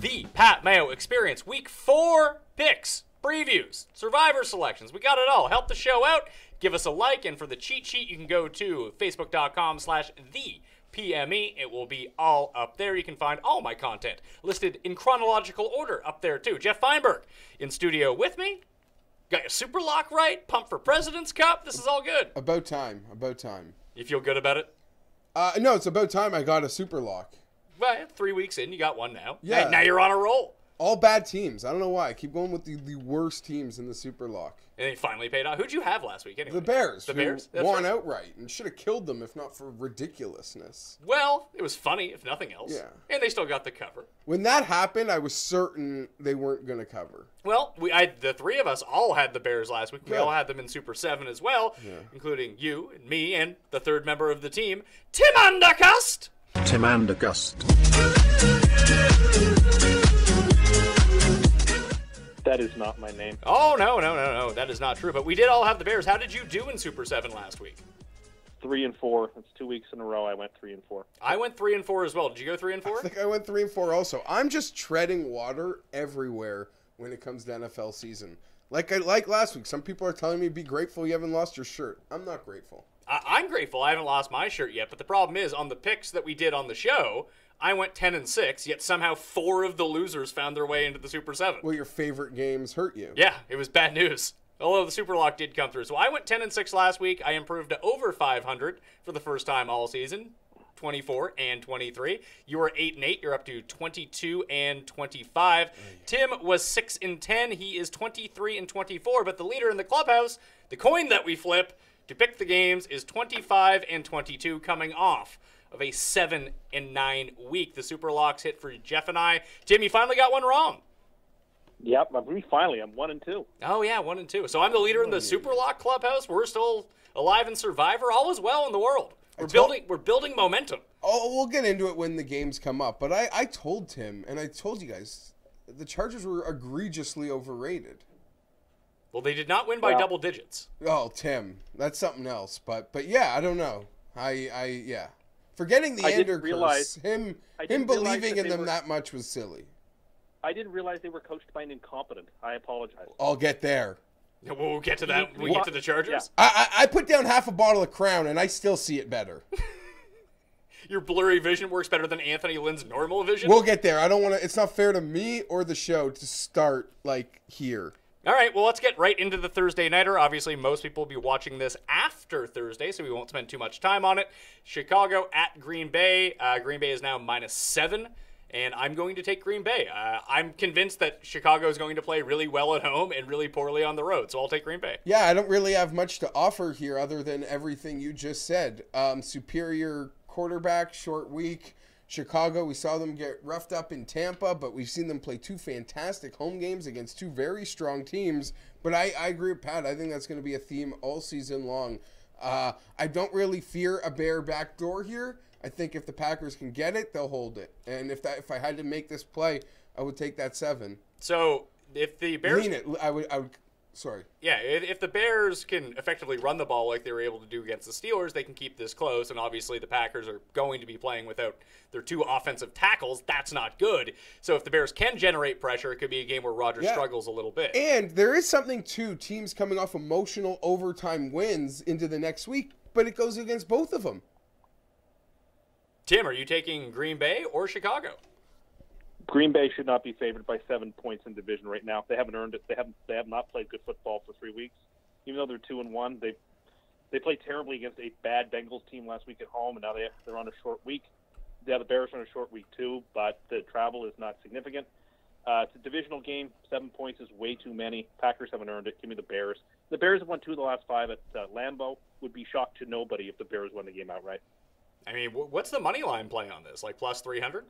the Pat Mayo Experience. Week 4 picks, previews, survivor selections. We got it all. Help the show out. Give us a like. And for the cheat sheet, you can go to facebook.com/thepme. It will be all up there. You can find all my content listed in chronological order up there too. Geoff Fienberg in studio with me. Got your super lock right. Pumped for President's Cup. This is all good. About time. You feel good about it? No, it's about time I got a super lock. Well, 3 weeks in, you got one now. Yeah. Now you're on a roll. All bad teams. I don't know why. I keep going with the worst teams in the super lock. And they finally paid off. Who'd you have last week anyway? The Bears. The Bears? Who won outright and should have killed them if not for ridiculousness. Well, it was funny, if nothing else. Yeah. And they still got the cover. When that happened, I was certain they weren't going to cover. Well, the three of us all had the Bears last week. We all had them in Super 7 as well, including you and me and the third member of the team, Tim Cust. Tim Cust. That is not my name. Oh, no. That is not true. But we did all have the Bears. How did you do in Super 7 last week? 3-4. It's 2 weeks in a row I went 3-4. I went 3-4 as well. Did you go 3-4? I think I went 3-4 also. I'm just treading water everywhere when it comes to NFL season. Like last week, some people are telling me be grateful you haven't lost your shirt. I'm not grateful. I'm grateful I haven't lost my shirt yet, but the problem is, on the picks that we did on the show, I went 10-6, yet somehow 4 of the losers found their way into the Super 7. Well, your favorite games hurt you. Yeah, it was bad news. Although the Super Lock did come through. So I went 10-6 last week. I improved to over 500 for the first time all season, 24-23. You were 8-8. You're up to 22-25. Tim was 6-10. He is 23-24. But the leader in the clubhouse, the coin that we flip to pick the games, is 25-22, coming off of a 7-9 week. The Super Locks hit for Geoff and I. Tim, you finally got one wrong. Yep, I'm 1-2. Oh, yeah, 1-2. So I'm the leader in the Super Lock clubhouse. We're still alive in Survivor. All is well in the world. We're building momentum. Oh, we'll get into it when the games come up. But I told Tim, and I told you guys, the Chargers were egregiously overrated. Well, they did not win by double digits. Oh, Tim, that's something else. But yeah, I don't know. Yeah. Forgetting the Ender curse, him believing in them that much was silly. I didn't realize they were coached by an incompetent. I apologize. I'll get there. We'll get to that when we get to the Chargers. Yeah. I put down half a bottle of Crown, and I still see it better. Your blurry vision works better than Anthony Lynn's normal vision? We'll get there. I don't want to. It's not fair to me or the show to start, here. All right, well, let's get right into the Thursday Nighter. Obviously, most people will be watching this after Thursday, so we won't spend too much time on it. Chicago at Green Bay. Green Bay is now -7, and I'm going to take Green Bay. I'm convinced that Chicago is going to play really well at home and really poorly on the road, so I'll take Green Bay. Yeah, I don't really have much to offer here other than everything you just said. Superior quarterback, short week. Chicago, we saw them get roughed up in Tampa, but we've seen them play 2 fantastic home games against 2 very strong teams. But I agree with Pat. I think that's going to be a theme all season long. I don't really fear a Bear backdoor here. I think if the Packers can get it, they'll hold it. And if I had to make this play, I would take that 7. So if the Bears... Lean it. I would sorry. Yeah, if the Bears can effectively run the ball like they were able to do against the Steelers, they can keep this close. And obviously the Packers are going to be playing without their 2 offensive tackles. That's not good. So if the Bears can generate pressure, it could be a game where Rodgers struggles a little bit. And there is something to teams coming off emotional overtime wins into the next week, but it goes against both of them. Tim, are you taking Green Bay or Chicago? Green Bay should not be favored by 7 points in division right now. They haven't earned it. They have not played good football for 3 weeks. Even though they're 2-1, they played terribly against a bad Bengals team last week at home, and now they're on a short week. Yeah, the Bears are on a short week too, but the travel is not significant. It's a divisional game. 7 points is way too many. Packers haven't earned it. Give me the Bears. The Bears have won 2 of the last 5 at Lambeau. Would be shocked to nobody if the Bears won the game outright. I mean, what's the money line play on this? Like plus 300?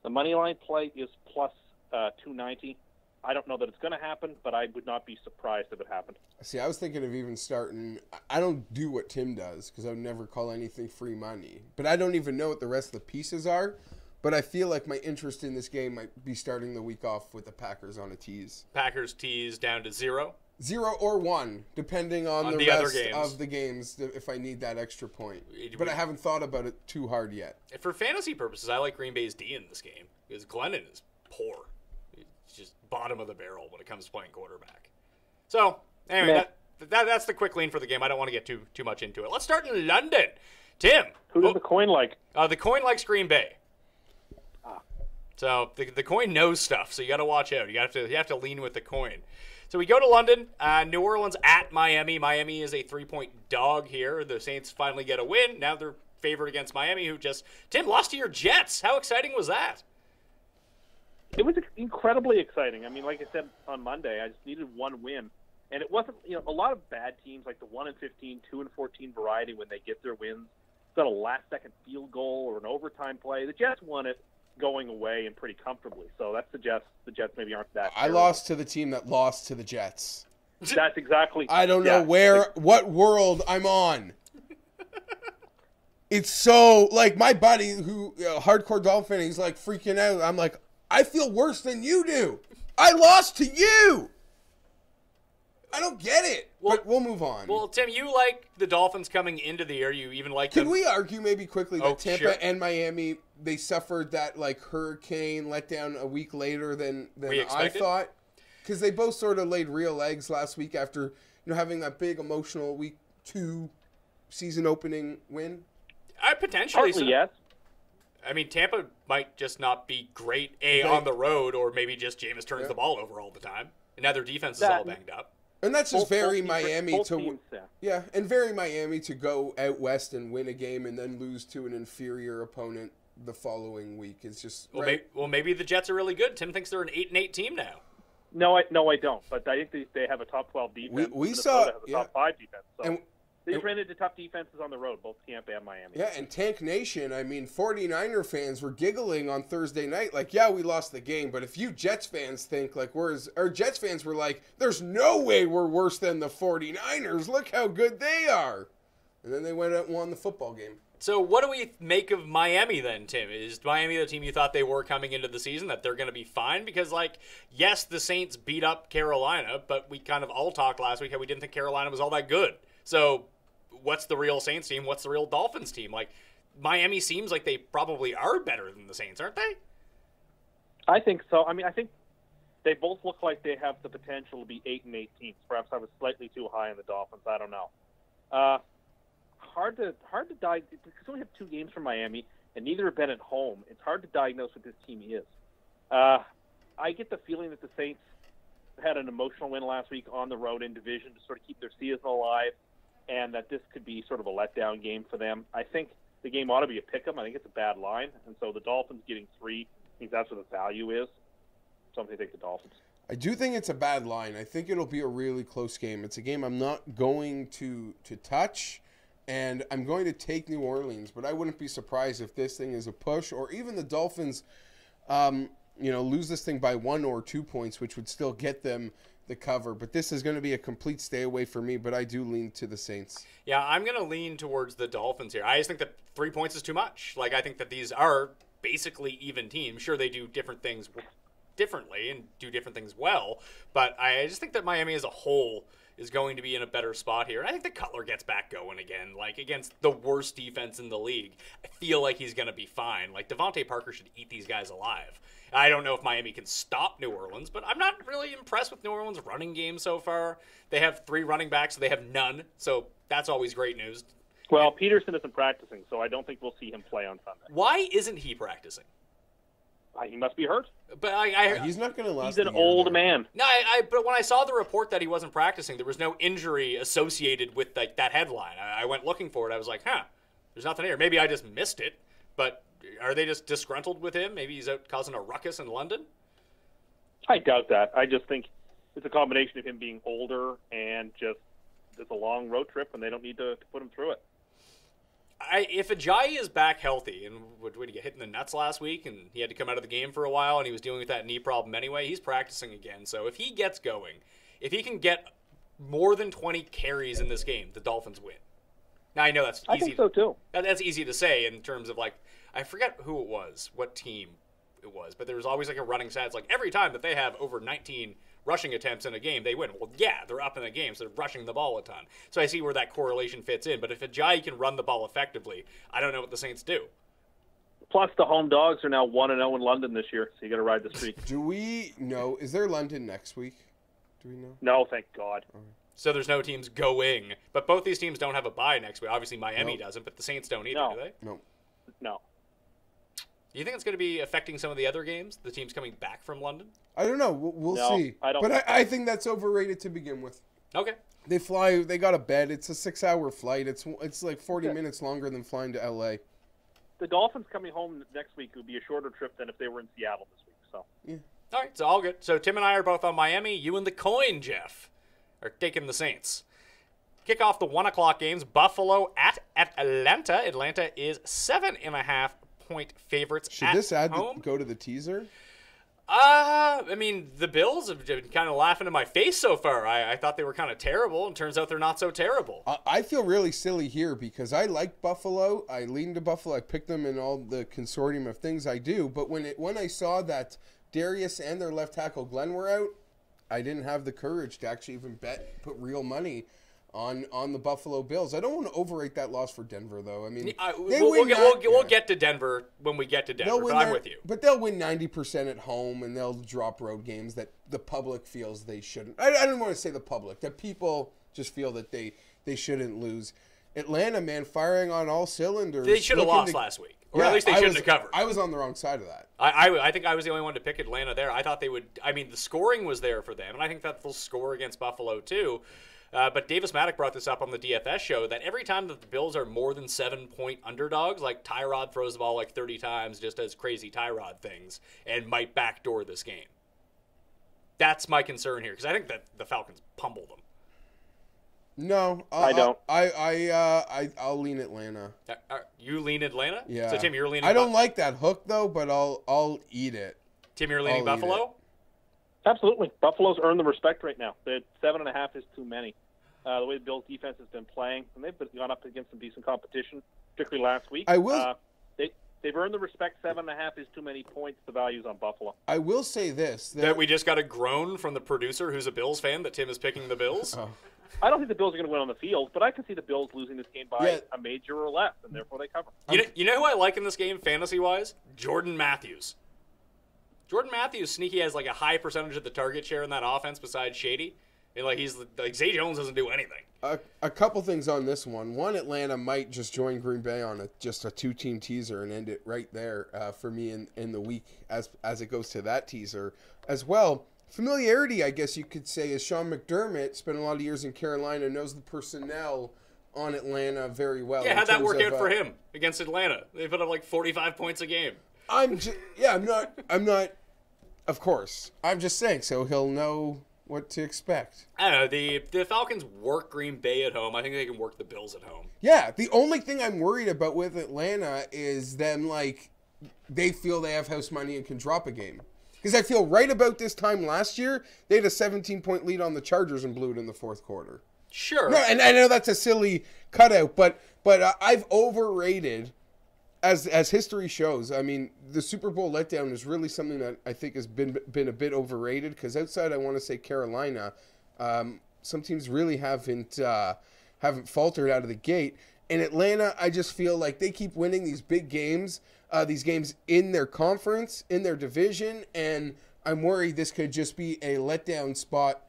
The money line play is plus 290. I don't know that it's going to happen, but I would not be surprised if it happened. See, I was thinking of even starting. I don't do what Tim does because I would never call anything free money. But I don't even know what the rest of the pieces are. But I feel like my interest in this game might be starting the week off with the Packers on a tease. Packers tease down to 0. 0 or 1, depending on the other rest games. of the games, if I need that extra point. But I haven't thought about it too hard yet. For fantasy purposes, I like Green Bay's D in this game because Glennon is poor. He's just bottom of the barrel when it comes to playing quarterback. So, anyway, that's the quick lean for the game. I don't want to get too much into it. Let's start in London. Tim. Who does the coin like? The coin likes Green Bay. So the coin knows stuff, so you got to watch out. You have to lean with the coin. So we go to London, New Orleans at Miami. Miami is a 3-point dog here. The Saints finally get a win. Now they're favored against Miami, who just, Tim, lost to your Jets. How exciting was that? It was incredibly exciting. I mean, like I said on Monday, I just needed one win. And it wasn't, a lot of bad teams like the 1-15, 2-14 variety when they get their wins. It's got a last-second field goal or an overtime play. The Jets won it going away and pretty comfortably. So that suggests the Jets maybe aren't that terrible. I lost to the team that lost to the Jets. That's exactly. I don't know what world I'm on. It's so, like, my buddy who, hardcore Dolphin, he's like freaking out. I'm like, I feel worse than you do. I lost to you. I don't get it. But we'll move on. Well, Tim, you like the Dolphins coming into the year. You even like them. Can we argue maybe quickly that Tampa sure. and Miami, they suffered that like hurricane letdown a week later than I thought? Because they both sort of laid real eggs last week after having that big emotional week 2 season opening win. Potentially, partly, yes. I mean, Tampa might just not be great on the road, or maybe just Jameis turns the ball over all the time, and now their defense is all banged up. And that's just very Miami to very Miami to go out west and win a game and then lose to an inferior opponent the following week. It's just maybe the Jets are really good. Tim thinks they're an 8-8 team now. No, I don't. But I think they have a top 12 defense. We saw has a top 5 defense. So. And they've ran into tough defenses on the road, both Tampa and Miami. Yeah, and Tank Nation, 49er fans were giggling on Thursday night like, yeah, we lost the game, but if you Jets fans think like Jets fans were like, there's no way we're worse than the 49ers. Look how good they are. And then they went out and won the football game. So what do we make of Miami then, Tim? Is Miami the team you thought they were coming into the season, that they're going to be fine? Because, yes, the Saints beat up Carolina, but we kind of all talked last week how we didn't think Carolina was all that good. So what's the real Saints team? What's the real Dolphins team? Miami seems like they probably are better than the Saints, aren't they? I think so. I mean, I think they both look like they have the potential to be 8-8 teams. Perhaps I was slightly too high on the Dolphins. I don't know. Hard to diagnose because we have 2 games from Miami and neither have been at home. It's hard to diagnose what this team is. I get the feeling that the Saints had an emotional win last week on the road in division to sort of keep their season alive, and that this could be sort of a letdown game for them. I think the game ought to be a pick-em. I think it's a bad line, and so the Dolphins getting 3, I think that's what the value is. So I'm going to take the Dolphins. I do think it's a bad line. I think it'll be a really close game. It's a game I'm not going to touch, and I'm going to take New Orleans, but I wouldn't be surprised if this thing is a push, or even the Dolphins lose this thing by 1 or 2 points, which would still get them the cover. But this is going to be a complete stay away for me, but I do lean to the Saints. Yeah, I'm going to lean towards the Dolphins here. I just think that 3 points is too much. I think that these are basically even teams. Sure, they do different things differently and do different things well, but I just think that Miami as a whole is going to be in a better spot here. And I think the Cutler gets back going again, against the worst defense in the league. I feel like he's going to be fine. Devontae Parker should eat these guys alive. I don't know if Miami can stop New Orleans, but I'm not really impressed with New Orleans' running game so far. They have 3 running backs, so they have none. So that's always great news. Well, Peterson isn't practicing, so I don't think we'll see him play on Sunday. Why isn't he practicing? He must be hurt. But he's not going to last. He's an old man. No, but when I saw the report that he wasn't practicing, there was no injury associated with that headline. I went looking for it. I was like, there's nothing here. Maybe I just missed it. But are they just disgruntled with him? Maybe he's out causing a ruckus in London? I doubt that. I just think it's a combination of him being older and just it's a long road trip, and they don't need to put him through it. If Ajayi is back healthy, and would he get hit in the nuts last week, and he had to come out of the game for a while, and he was dealing with that knee problem anyway, he's practicing again. So if he gets going, if he can get more than 20 carries in this game, the Dolphins win. Now, I know that's easy. I think so, too. That's easy to say in terms of, I forget who it was, what team it was, but there was always, a running stat. It's every time that they have over 19 rushing attempts in a game, they win. Well, yeah, they're up in the game, so they're rushing the ball a ton. So I see where that correlation fits in. But if Ajayi can run the ball effectively, I don't know what the Saints do. Plus, the home dogs are now 1-0 in London this year, so you got to ride the streak. Do we know? Is there London next week? Do we know? No, thank God. So there's no teams going. But both these teams don't have a bye next week. Obviously, Miami doesn't, but the Saints don't either, do they? No. Do you think it's going to be affecting some of the other games, the teams coming back from London? I don't know. We'll see. I think that's overrated to begin with. Okay. They fly. They got a bed. It's a 6-hour flight. It's like 40 minutes longer than flying to L.A. The Dolphins coming home next week would be a shorter trip than if they were in Seattle this week. So. Yeah. All right, so all good. So Tim and I are both on Miami. You and the coin, Geoff, are taking the Saints. Kick off the 1 o'clock games. Buffalo at Atlanta. Atlanta is 7.5-point favorites. Should this ad go to the teaser? I mean, the Bills have been kind of laughing in my face so far. I thought they were kind of terrible, and turns out they're not so terrible. I feel really silly here because I like Buffalo. I lean to Buffalo. I pick them in all the consortium of things I do. But when I saw that Darius and their left tackle Glenn were out, I didn't have the courage to actually even put real money on the Buffalo Bills. I don't want to overrate that loss for Denver, though. I mean, we'll get to Denver when we get to Denver, but I'm with you. But they'll win 90% at home, and they'll drop road games that the public feels they shouldn't. I don't want to say the public. That people just feel that they shouldn't lose. Atlanta, man, firing on all cylinders. They should have lost last week. Or at least they shouldn't have covered. I was on the wrong side of that. I think I was the only one to pick Atlanta there. I thought they would. I mean, the scoring was there for them, and I think that they'll score against Buffalo too. But Davis Maddock brought this up on the DFS show that every time that the Bills are more than 7-point underdogs, like Tyrod throws the ball like 30 times, just does crazy Tyrod things, and might backdoor this game. That's my concern here because I think that the Falcons pummel them. No, I don't. I'll lean Atlanta. You lean Atlanta? Yeah. So Tim, you're leaning. I don't like that hook though, but I'll eat it. Tim, you're leaning Buffalo? Absolutely. Buffalo's earned the respect right now. The 7.5 is too many. The way the Bills' defense has been playing, and they've gone up against some decent competition, particularly last week. I will. They've earned the respect. 7.5 is too many points. The value's on Buffalo. I will say this: that we just got a groan from the producer, who's a Bills fan, that Tim is picking the Bills. I don't think the Bills are going to win on the field, but I can see the Bills losing this game by a major or less, and therefore they cover. You know who I like in this game, fantasy-wise? Jordan Matthews. Jordan Matthews, sneaky, has like a high percentage of the target share in that offense besides Shady. And he's like Zay Jones doesn't do anything. A couple things on this one. One, Atlanta might just join Green Bay on just a 2-team teaser and end it right there for me in the week as it goes to that teaser as well. Familiarity, I guess you could say, is Sean McDermott spent a lot of years in Carolina, knows the personnel on Atlanta very well. Yeah, how'd that work out for him against Atlanta? They put up like 45 points a game. I'm not. Of course, I'm just saying. So he'll know what to expect. I don't know. The Falcons work Green Bay at home. I think they can work the Bills at home. Yeah, the only thing I'm worried about with Atlanta is them they feel they have house money and can drop a game. Because I feel right about this time last year, they had a 17-point lead on the Chargers and blew it in the fourth quarter. Sure. No, and I know that's a silly cutout, but I've overrated, as history shows. I mean, the Super Bowl letdown is really something that I think has been a bit overrated. Because outside, I want to say Carolina, some teams really haven't faltered out of the gate. In Atlanta, I just feel like they keep winning these big games. These games in their conference, in their division, and I'm worried this could just be a letdown spot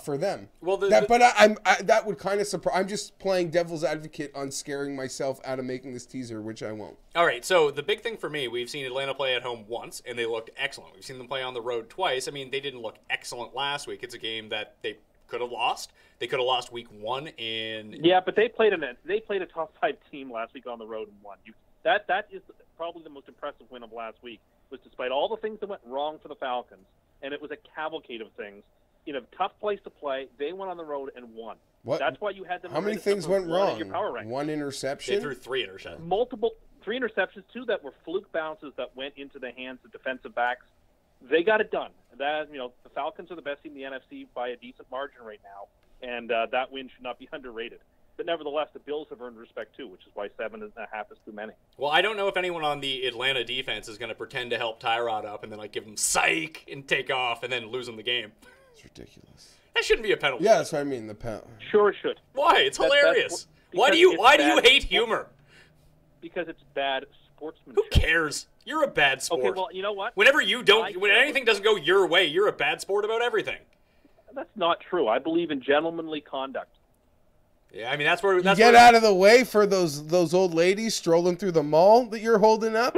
for them. Well, that would kind of surprise. I'm just playing devil's advocate on scaring myself out of making this teaser, which I won't. All right, so the big thing for me, we've seen Atlanta play at home once, and they looked excellent. We've seen them play on the road twice. I mean, they didn't look excellent last week. It's a game that they could have lost. They could have lost week 1 in. Yeah, but they played a top 5 team last week on the road and won. That is probably the most impressive win of last week, was despite all the things that went wrong for the Falcons, and it was a cavalcade of things. In a tough place to play, they went on the road and won. What? That's why you had them. How many things went wrong? Your power rank. One interception? They threw 3 interceptions. 3 interceptions, 2 that were fluke bounces that went into the hands of defensive backs. They got it done. The Falcons are the best team in the NFC by a decent margin right now, and that win should not be underrated. But nevertheless, the Bills have earned respect too, which is why 7.5 is too many. Well, I don't know if anyone on the Atlanta defense is going to pretend to help Tyrod up and then give him psych and take off and then lose him the game. It's ridiculous. That shouldn't be a penalty. Yeah, that's what I mean. The penalty. Sure it should. Why? It's hilarious. Why do you hate humor? Because it's bad sportsmanship. Who cares? You're a bad sport. Okay, well, you know what? When anything doesn't go your way, you're a bad sport about everything. That's not true. I believe in gentlemanly conduct. Yeah, I mean that's where Get out of the way for those old ladies strolling through the mall that you're holding up.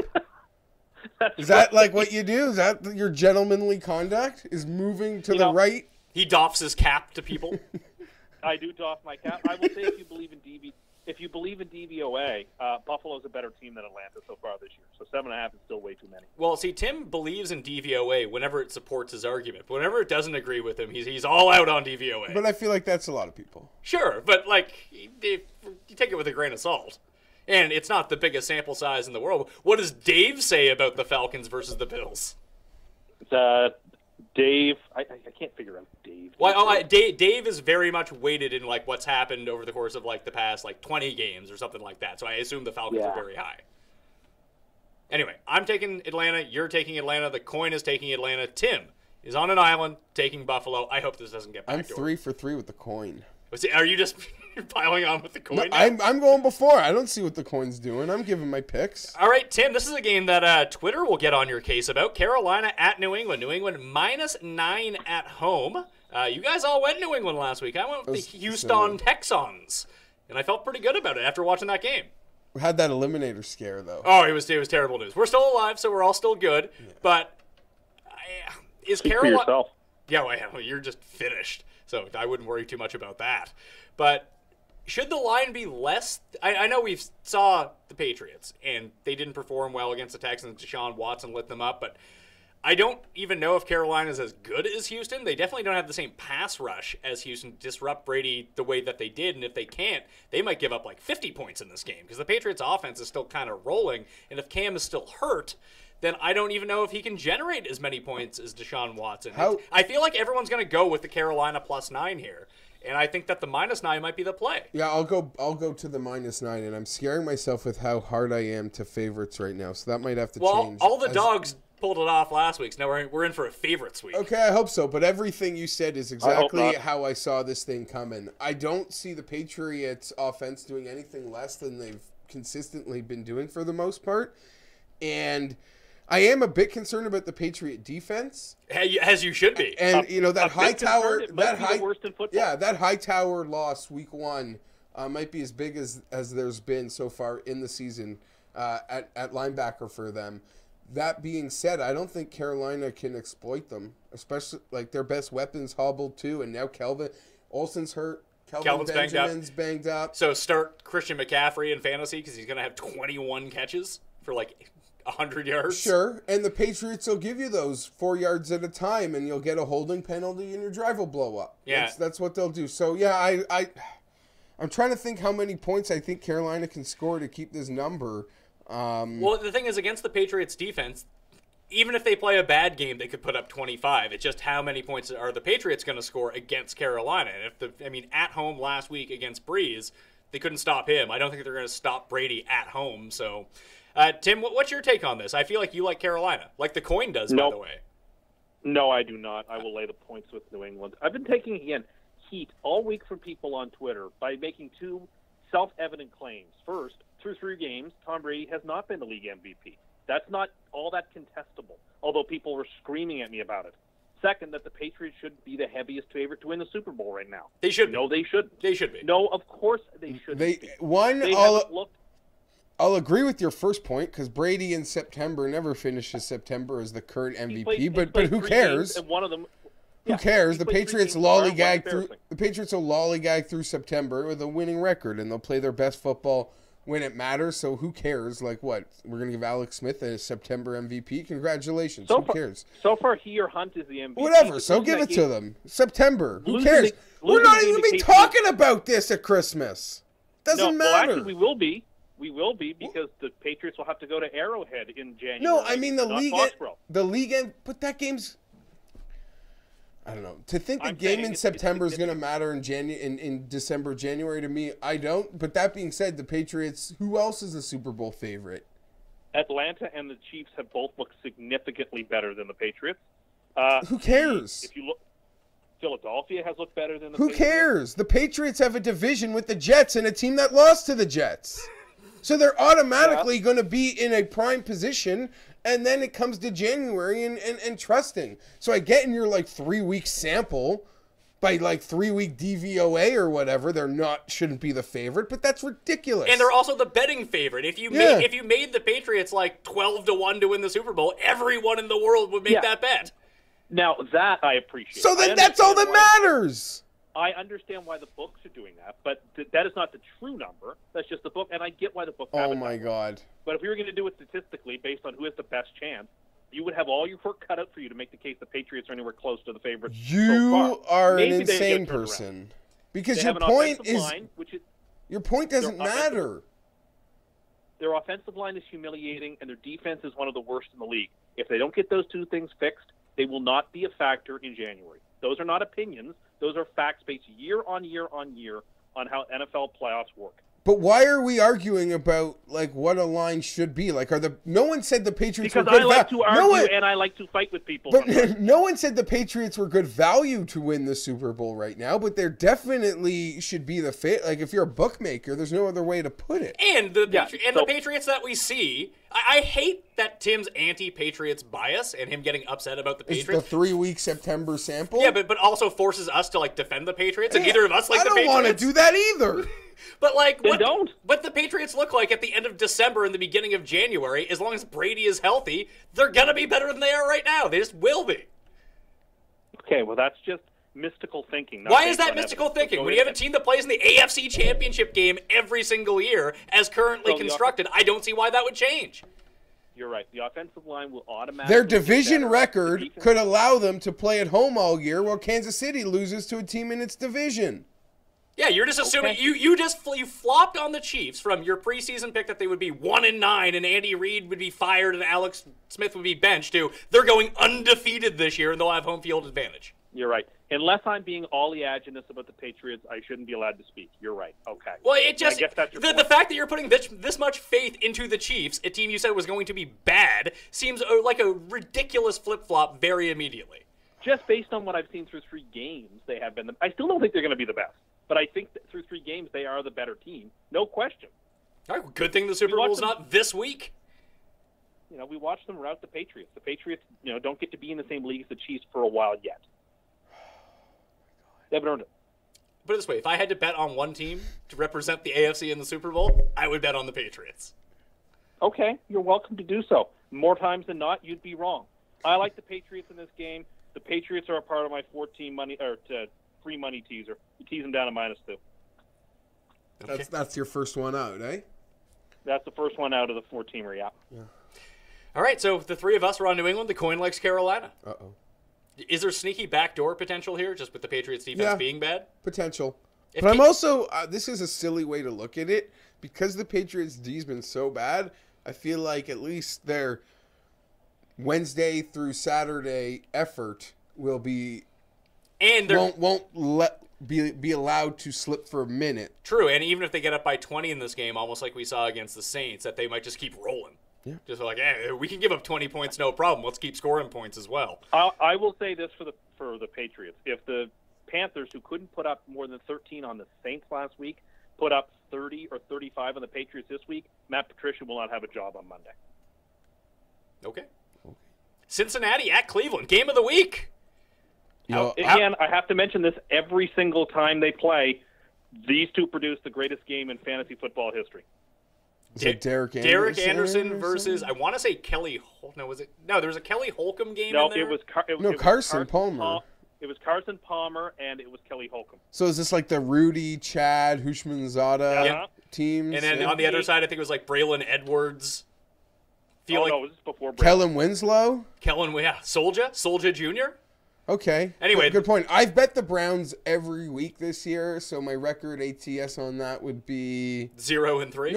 Is that like what you do? Is that your gentlemanly conduct? Is moving to the right? He doffs his cap to people. I do doff my cap. I will say if you believe in DVOA, Buffalo's a better team than Atlanta so far this year. So 7.5 is still way too many. Well, see, Tim believes in DVOA whenever it supports his argument. But whenever it doesn't agree with him, he's all out on DVOA. But I feel like that's a lot of people. Sure, but like you take it with a grain of salt. And it's not the biggest sample size in the world. What does Dave say about the Falcons versus the Bills? Dave, I can't figure out Dave. Well, Dave is very much weighted in like what's happened over the course of like the past like 20 games or something like that. So I assume the Falcons are very high. Anyway, I'm taking Atlanta. You're taking Atlanta. The coin is taking Atlanta. Tim is on an island taking Buffalo. I hope this doesn't get back. I'm 3 for 3 with the coin. Are you just piling on with the coin? No, I'm going before. I don't see what the coin's doing. I'm giving my picks. All right, Tim, this is a game that Twitter will get on your case about. Carolina at New England. New England -9 at home. You guys all went New England last week. I went with the Houston Texans, and I felt pretty good about it after watching that game. We had that eliminator scare, though. Oh, it was terrible news. We're still alive, so we're all still good. Yeah. But is Carolina? For yourself. Yeah, well, you're just finished. So I wouldn't worry too much about that. But should the line be less? I know we saw the Patriots, and they didn't perform well against the Texans. Deshaun Watson lit them up. But I don't even know if Carolina's as good as Houston. They definitely don't have the same pass rush as Houston to disrupt Brady the way that they did. And if they can't, they might give up like 50 points in this game because the Patriots' offense is still kind of rolling. And if Cam is still hurt, then I don't even know if he can generate as many points as Deshaun Watson. I feel like everyone's going to go with the Carolina +9 here, and I think that the -9 might be the play. Yeah, I'll go to the -9, and I'm scaring myself with how hard I am to favorites right now, so that might have to change. Well, all the dogs pulled it off last week, so now we're in for a favorites week. Okay, I hope so, but everything you said is exactly how I saw this thing coming. I don't see the Patriots offense doing anything less than they've consistently been doing for the most part, and I am a bit concerned about the Patriot defense, as you should be. And that high tower, the worst in football. Yeah, that high tower loss week 1 might be as big as there's been so far in the season at linebacker for them. That being said, I don't think Carolina can exploit them, especially like their best weapons hobbled too, and now Olsen's hurt. Kelvin's Benjamin's banged up. So start Christian McCaffrey in fantasy because he's going to have 21 catches for like 100 yards. Sure, and the Patriots will give you those 4 yards at a time, and you'll get a holding penalty, and your drive will blow up. Yeah, that's what they'll do. So yeah, I'm trying to think how many points I think Carolina can score to keep this number. Well, the thing is, against the Patriots' defense, even if they play a bad game, they could put up 25. It's just how many points are the Patriots going to score against Carolina? And at home last week against Breeze, they couldn't stop him. I don't think they're going to stop Brady at home. So. Tim, what's your take on this? I feel like you like Carolina, like the coin does, by the way. No, I do not. I will lay the points with New England. I've been taking, again, heat all week from people on Twitter by making 2 self-evident claims. First, through 3 games, Tom Brady has not been the league MVP. That's not all that contestable, although people were screaming at me about it. Second, that the Patriots should be the heaviest favorite to win the Super Bowl right now. They should be. No, they shouldn't. They should be. No, of course they should be. I'll agree with your first point because Brady in September never finishes September as the current MVP. But who cares? And one of them, who cares? The Patriots lollygag through. The Patriots will lollygag through September with a winning record, and they'll play their best football when it matters. So who cares? Like what? We're gonna give Alex Smith a September MVP. Congratulations. Who cares? So far, he or Hunt is the MVP. Whatever. So give it to them. September. Who cares? We're not even be talking about this at Christmas. Doesn't matter. Well, actually, we will be. We will be because the Patriots will have to go to Arrowhead in January. No, I mean the league, but that game's. I don't know. To think the game in September is going to matter in December, January to me, I don't. But that being said, the Patriots. Who else is the Super Bowl favorite? Atlanta and the Chiefs have both looked significantly better than the Patriots. Who cares? If you look, Philadelphia has looked better than the Who Patriots. cares? The Patriots have a division with the Jets and a team that lost to the Jets. So they're automatically going to be in a prime position, and then it comes to January and trusting. So I get in your, 3-week sample, by, 3-week DVOA or whatever, shouldn't be the favorite, but that's ridiculous. And they're also the betting favorite. If you made the Patriots, 12-1 to win the Super Bowl, everyone in the world would make that bet. Now, that I appreciate. So then that's all that matters. I understand why the books are doing that, but that is not the true number. That's just the book, and I get why the books have it. Oh, my God. But if we were going to do it statistically based on who has the best chance, you would have all your work cut out for you to make the case the Patriots are anywhere close to the favorites You so far. are Maybe an they insane get turned person. around. Because They your have an point offensive is... line, which is Your point doesn't Their offensive- matter. their offensive line is humiliating, and their defense is one of the worst in the league. If they don't get those two things fixed, they will not be a factor in January. Those are not opinions. Those are facts based year on year on year on how NFL playoffs work. But why are we arguing about what a line should be? No one said the Patriots Because were good I like to argue and I like to fight with people. But no one said the Patriots were good value to win the Super Bowl right now, but they're definitely should be the if you're a bookmaker, there's no other way to put it. And the Patriots that we see, I hate that Tim's anti-Patriots bias and him getting upset about the It's Patriots. the 3-week September sample. Yeah, but also forces us to defend the Patriots, and neither of us like the Patriots. I don't want to do that either. But don't. What the Patriots look like at the end of December and the beginning of January, as long as Brady is healthy, they're gonna be better than they are right now. They just will be. Okay, well that's just mystical thinking. Why is that mystical thinking? When you have a team that plays in the AFC Championship game every single year, as currently constructed, I don't see why that would change. You're right. The offensive line will automatically. Their division record could allow them to play at home all year, while Kansas City loses to a team in its division. Yeah, you're just assuming you flopped on the Chiefs from your preseason pick that they would be 1-9 and Andy Reid would be fired and Alex Smith would be benched to they're going undefeated this year and they'll have home field advantage. You're right. Unless I'm being oleaginous about the Patriots, I shouldn't be allowed to speak. You're right. Okay. Well, it just I guess that's your the fact that you're putting this much faith into the Chiefs, a team you said was going to be bad, seems like a ridiculous flip-flop very immediately. Just based on what I've seen through 3 games, they have been. I still don't think they're going to be the best. But I think that through 3 games, they are the better team. No question. All right, good thing the Super Bowl's not this week. We watched them rout the Patriots. The Patriots, don't get to be in the same league as the Chiefs for a while yet. They haven't earned it. Put it this way, if I had to bet on one team to represent the AFC in the Super Bowl, I would bet on the Patriots. Okay, you're welcome to do so. More times than not, you'd be wrong. I like the Patriots in this game. The Patriots are a part of my 14 money or free money teaser. You tease them down to -2. Okay. That's your first one out, eh? That's the first one out of the 4-teamer, yeah. All right, so the 3 of us are on New England. The coin likes Carolina. Uh-oh. Is there sneaky backdoor potential here, just with the Patriots' defense being bad? Potential. But I'm also, this is a silly way to look at it. Because the Patriots' D's been so bad, I feel like at least their Wednesday through Saturday effort will be... And won't be allowed to slip for a minute. True, and even if they get up by 20 in this game, almost like we saw against the Saints, that they might just keep rolling. Yeah. Just like, we can give up 20 points, no problem. Let's keep scoring points as well. I will say this for the Patriots: if the Panthers, who couldn't put up more than 13 on the Saints last week, put up 30 or 35 on the Patriots this week, Matt Patricia will not have a job on Monday. Okay. Cincinnati at Cleveland, game of the week. Again, I have to mention this every single time they play. These two produce the greatest game in fantasy football history. Is it Derek Anderson versus, I want to say Kelly. No, was it? No, there was a Kelly Holcomb game. No, in there? it was Carson Palmer. It was Carson Palmer and it was Kelly Holcomb. So is this like the Rudy, Chad, Hushmanzada teams? And then on the other side, I think it was like Braylon Edwards. No, it was before Braylon. Kellen Winslow. Soldier Jr. Okay. Anyway, good point. I've bet the Browns every week this year, so my record ATS on that would be 0-3.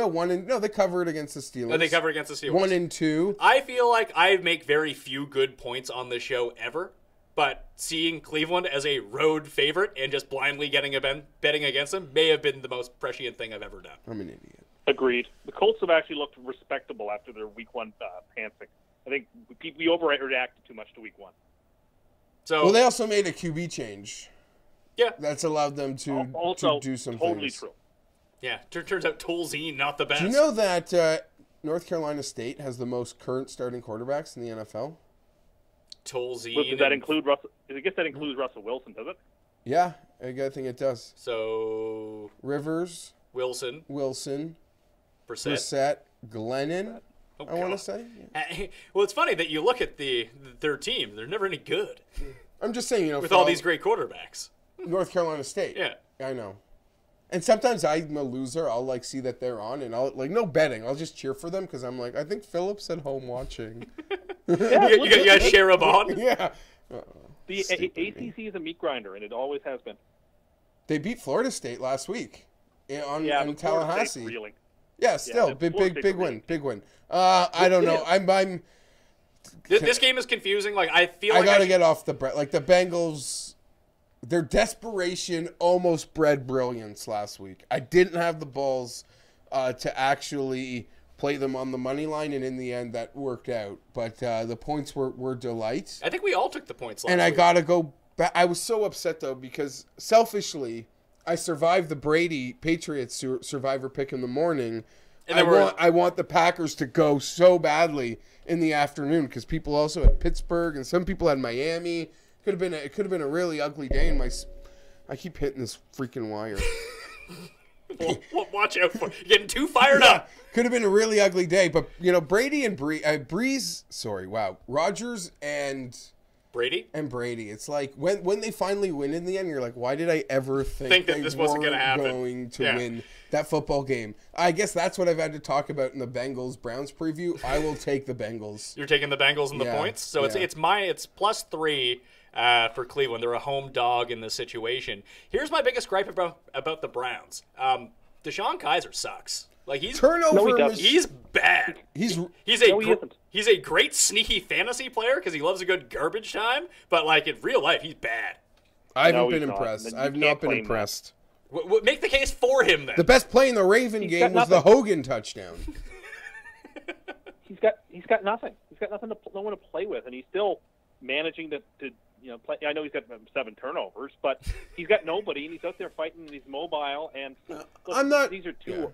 No, they covered against the Steelers. No, they covered against the Steelers. 1-2. I feel like I make very few good points on this show ever, but seeing Cleveland as a road favorite and just blindly betting against them may have been the most prescient thing I've ever done. I'm an idiot. Agreed. The Colts have actually looked respectable after their Week 1 pantsing. I think we overreacted too much to Week 1. So well, they also made a QB change. Yeah. That's allowed them to do some totally things. True. Yeah, turns out Tolzien not the best. Do you know that North Carolina State has the most current starting quarterbacks in the NFL? Tolzien. Well, does that include Russell? I guess that includes Russell Wilson, does it? Yeah, I think it does. So Rivers, Wilson, Brissett, Glennon. Oh, I want to say. Yeah. Well, it's funny that you look at their team; they're never any good. I'm just saying, with all these great quarterbacks. North Carolina State. Yeah, I know. And sometimes I'm a loser. I'll like see that they're on, and I'll like no betting. I'll just cheer for them because I'm like, I think Philip's at home watching. you got Sherab on. Yeah. The ACC is a meat grinder, and it always has been. They beat Florida State last week on Tallahassee. Reeling. Yeah, still big win. I don't know. I'm. This game is confusing. Like I feel like I gotta get off the like the Bengals. Their desperation almost bred brilliance last week. I didn't have the balls to actually play them on the money line, and in the end, that worked out. But the points were delight. I think we all took the points last week. And I gotta go back. I was so upset though because selfishly, I survived the Brady Patriots survivor pick in the morning. And I want the Packers to go so badly in the afternoon because people also had Pittsburgh and some people had Miami. It could have been a really ugly day. And I keep hitting this freaking wire. Well, watch out for you're getting too fired up. Could have been a really ugly day, but Brady and Breeze. Sorry, wow, Rodgers and Brady. It's like when they finally win in the end, you're like, why did I ever think that this wasn't going to happen? Going to win that football game. I guess that's what I've had to talk about in the Bengals Browns preview. I will take the Bengals. You're taking the Bengals and the points, so it's +3 for Cleveland. They're a home dog in this situation. Here's my biggest gripe about the Browns. Deshaun Kaiser sucks. Like he's he's bad. He's a great sneaky fantasy player because he loves a good garbage time, but like in real life, he's bad. I haven't been impressed. I've not been impressed. Make the case for him then. The best play in the Raven game was the Hogan touchdown. He's got nothing. He's got nothing no one to play with, and he's still managing to play. I know he's got 7 turnovers, but he's got nobody, and he's out there fighting. And he's mobile, and look, these are two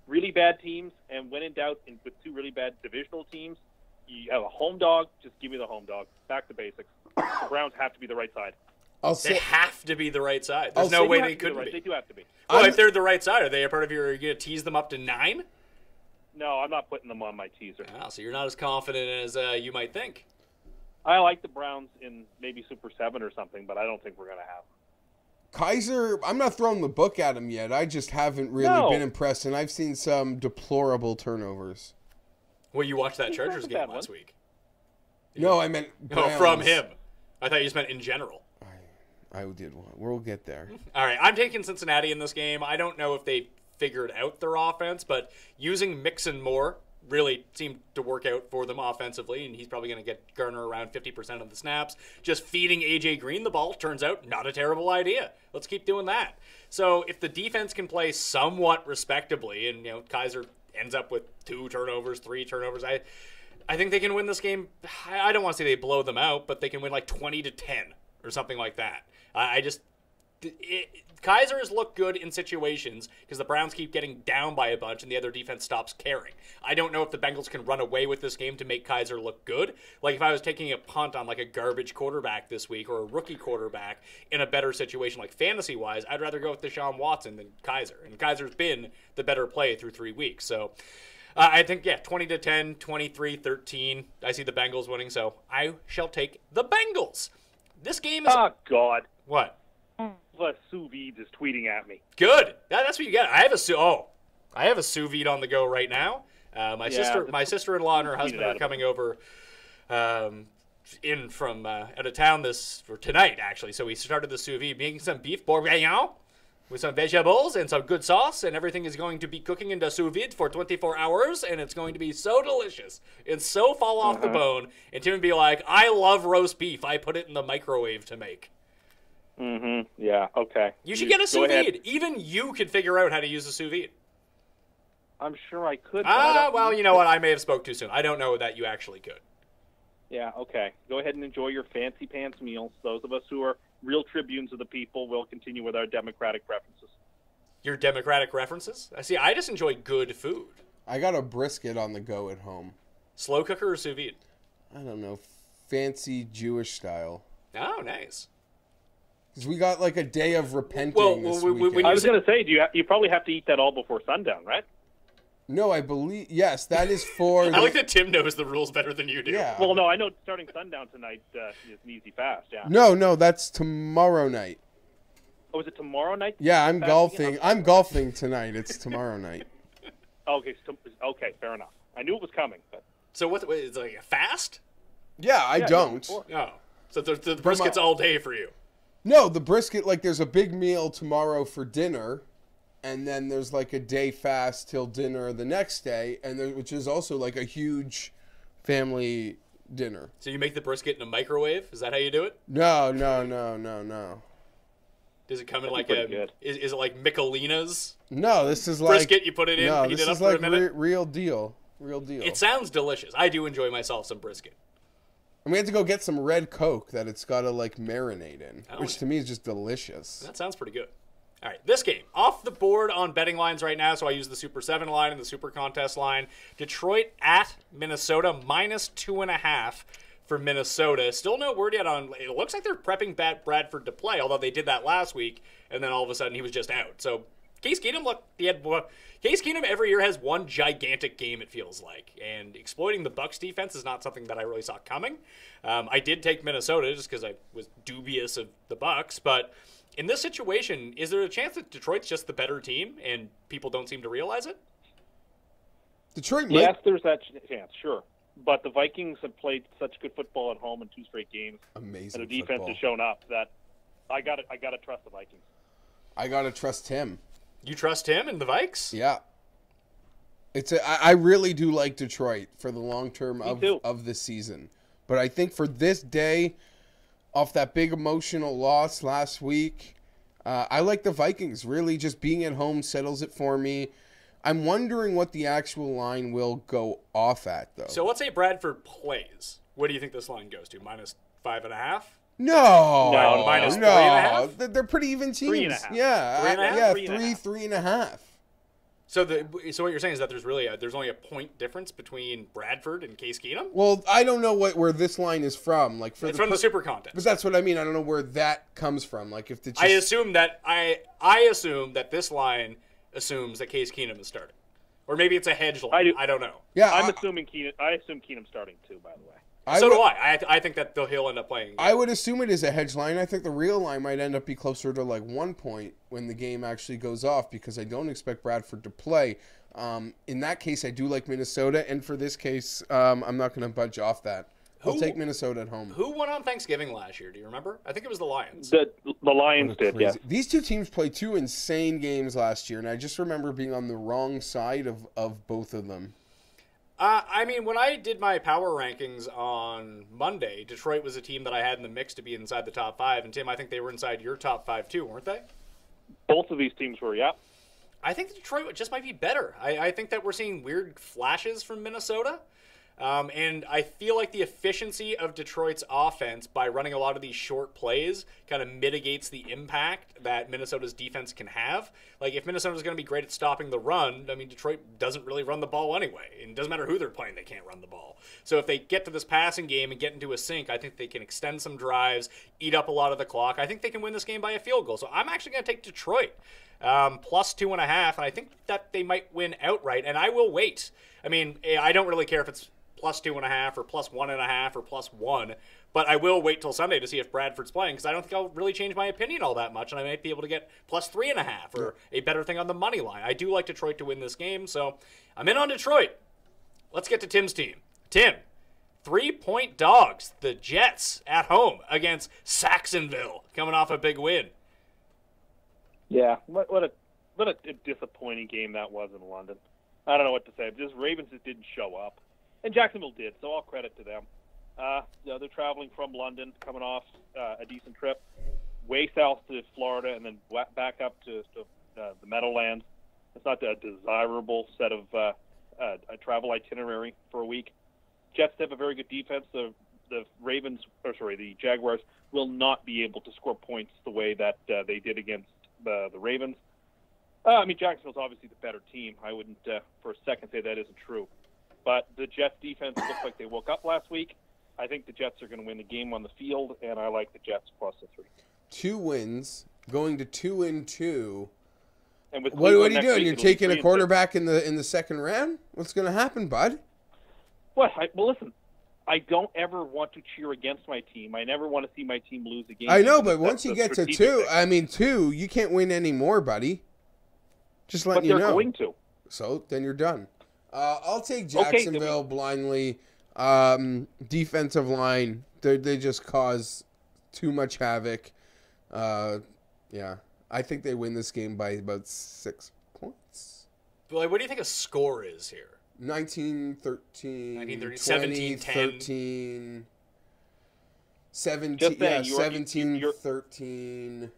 really bad teams, and when in doubt, with 2 really bad divisional teams, you have a home dog. Just give me the home dog. Back to basics. The Browns have to be the right side. They have to be the right side. There's no way they couldn't be. They do have to be. Well, if they're the right side, are they a part of your? Are you going to tease them up to 9? No, I'm not putting them on my teaser. Oh, so you're not as confident as you might think. I like the Browns in maybe Super 7 or something, but I don't think we're going to have them. Kaiser, I'm not throwing the book at him yet. I just haven't really been impressed, and I've seen some deplorable turnovers. Well, you watched that Chargers game last week. No, I meant Browns. From him. I thought you just meant in general. I did one. We'll get there. All right, I'm taking Cincinnati in this game. I don't know if they figured out their offense, but using Mixon more really seemed to work out for them offensively, and he's probably going to garner around 50% of the snaps. Just feeding A.J. Green the ball turns out not a terrible idea. Let's keep doing that. So if the defense can play somewhat respectably, and Kaiser ends up with 2 turnovers, 3 turnovers, I think they can win this game. I don't want to say they blow them out, but they can win like 20-10 or something like that. Kaiser has looked good in situations because the Browns keep getting down by a bunch and the other defense stops caring. I don't know if the Bengals can run away with this game to make Kaiser look good. Like if I was taking a punt on like a garbage quarterback this week or a rookie quarterback in a better situation like fantasy-wise, I'd rather go with Deshaun Watson than Kaiser. And Kaiser's been the better play through 3 weeks. So I think, 20-10, 23-13. I see the Bengals winning, so I shall take the Bengals. This game is... Oh, God. What? Sous Vide is tweeting at me. Good. That's what you get. I have a sous vide on the go right now. My sister-in-law and her husband are coming over in from out of town for tonight, actually. So we started the sous vide, making some beef bourguignon with some vegetables and some good sauce, and everything is going to be cooking in the sous vide for 24 hours, and it's going to be so delicious and so fall off the bone. And Tim would be like, I love roast beef. I put it in the microwave to make. Mm-hmm. Yeah, okay. You should get a sous vide. Even you could figure out how to use a sous vide. I'm sure I could. Well, you know what? I may have spoke too soon. I don't know that you actually could. Yeah, okay. Go ahead and enjoy your fancy pants meals. Those of us who are real tribunes of the people will continue with our democratic preferences. Your democratic references? I see. I just enjoy good food. I got a brisket on the go at home. Slow cooker or sous vide? I don't know, fancy Jewish style. Oh, nice. Because we got like a day of repenting this when weekend. I was going to say, you probably have to eat that all before sundown, right? No, I believe, yes, that is for... I like that Tim knows the rules better than you do. Yeah. Well, no, I know starting sundown tonight is an easy fast, yeah. No, that's tomorrow night. Oh, is it tomorrow night? Yeah, I'm golfing. I'm golfing tonight. It's tomorrow night. Okay, fair enough. I knew it was coming. But... So what? It's like a fast? Yeah, I don't. Oh, so the brisket's all day for you. No, the brisket, like, there's a big meal tomorrow for dinner, and then there's like a day fast till dinner the next day, which is also like a huge family dinner. So you make the brisket in a microwave? Is that how you do it? No. Does it come in like a? Is it like Michelina's? No, this is like brisket. You put it in, heat it up for a minute. Real deal. It sounds delicious. I do enjoy myself some brisket. And we had to go get some red Coke that it's got to like marinate in, which to me is just delicious. That sounds pretty good. All right, this game off the board on betting lines right now. So I use the Super 7 line and the Super Contest line. Detroit at Minnesota -2.5 for Minnesota. Still no word yet on. It looks like they're prepping Bradford to play, although they did that last week, and then all of a sudden he was just out. So Case Keenum, Case Keenum every year has one gigantic game, it feels like, and exploiting the Bucs defense is not something that I really saw coming. I did take Minnesota just because I was dubious of the Bucs, but in this situation, is there a chance that Detroit's just the better team and people don't seem to realize it? Detroit, yes, there's that chance, sure. But the Vikings have played such good football at home in 2 straight games. Amazing. And the defense has shown up that I got to trust the Vikings. I got to trust him. You trust him and the Vikes? Yeah. I really do like Detroit for the long term of the season. But I think for this day, off that big emotional loss last week, I like the Vikings. Really just being at home settles it for me. I'm wondering what the actual line will go off at, though. So let's say Bradford plays. What do you think this line goes to? -5.5? No, -3.5? They're pretty even teams. 3.5. Yeah, 3.5. So what you're saying is that there's only a point difference between Bradford and Case Keenum? Well, I don't know where this line is from. Like it's from the Super Contest. But that's what I mean. I don't know where that comes from. Like if it's just... I assume that this line assumes that Case Keenum is starting, or maybe it's a hedge line. I don't know. Yeah, I assume Keenum's starting too. By the way. Do I. I think that he'll end up playing. I would assume it is a hedge line. I think the real line might end up be closer to like 1 point when the game actually goes off because I don't expect Bradford to play. In that case, I do like Minnesota, and for this case, I'm not going to budge off that. I'll take Minnesota at home. Who won on Thanksgiving last year? Do you remember? I think it was the Lions. The Lions did, yeah. These two teams played 2 insane games last year, and I just remember being on the wrong side of both of them. I mean, when I did my power rankings on Monday, Detroit was a team that I had in the mix to be inside the top 5. And, Tim, I think they were inside your top 5 too, weren't they? Both of these teams were, yeah. I think Detroit just might be better. I think that we're seeing weird flashes from Minnesota. And I feel like the efficiency of Detroit's offense by running a lot of these short plays kind of mitigates the impact that Minnesota's defense can have. Like, if Minnesota's going to be great at stopping the run, I mean, Detroit doesn't really run the ball anyway. And it doesn't matter who they're playing, they can't run the ball. So if they get to this passing game and get into a sync, I think they can extend some drives, eat up a lot of the clock. I think they can win this game by a field goal. So I'm actually going to take Detroit +2.5, and I think that they might win outright. And I will wait. I mean, I don't really care if it's +2.5 or +1.5 or +1, but I will wait till Sunday to see if Bradford's playing because I don't think I'll really change my opinion all that much, and I might be able to get +3.5 or a better thing on the money line. I do like Detroit to win this game, so I'm in on Detroit. Let's get to Tim's team. Tim, 3-point dogs, the Jets at home against Saxonville, coming off a big win. Yeah, what a disappointing game that was in London. I don't know what to say. Just Ravens just didn't show up. And Jacksonville did, so all credit to them. They're traveling from London, coming off a decent trip, way south to Florida, and then back up to the Meadowlands. It's not a desirable set of a travel itinerary for a week. Jets have a very good defense. The the Jaguars will not be able to score points the way that they did against the Ravens. I mean, Jacksonville's obviously the better team. I wouldn't for a second say that isn't true. But the Jets defense looks like they woke up last week. I think the Jets are going to win the game on the field, and I like the Jets plus the 3. 2 wins, going to 2-2. And with What are you next doing? week, You're it'll be taking a 3-6. quarterback in the second round? What's going to happen, bud? Well, listen, I don't ever want to cheer against my team. I never want to see my team lose a game. I know, but once That's you a get to strategic 2, thing. I mean 2, you can't win anymore, buddy. Just letting But you they're know. going to. So then you're done. I'll take Okay, Jacksonville blindly. Defensive line, they just cause too much havoc. Yeah, I think they win this game by about 6 points. But what do you think a score is here? 19-13, 19-13, 20, 17-10. 13, 17, Just saying, yeah, 17-13.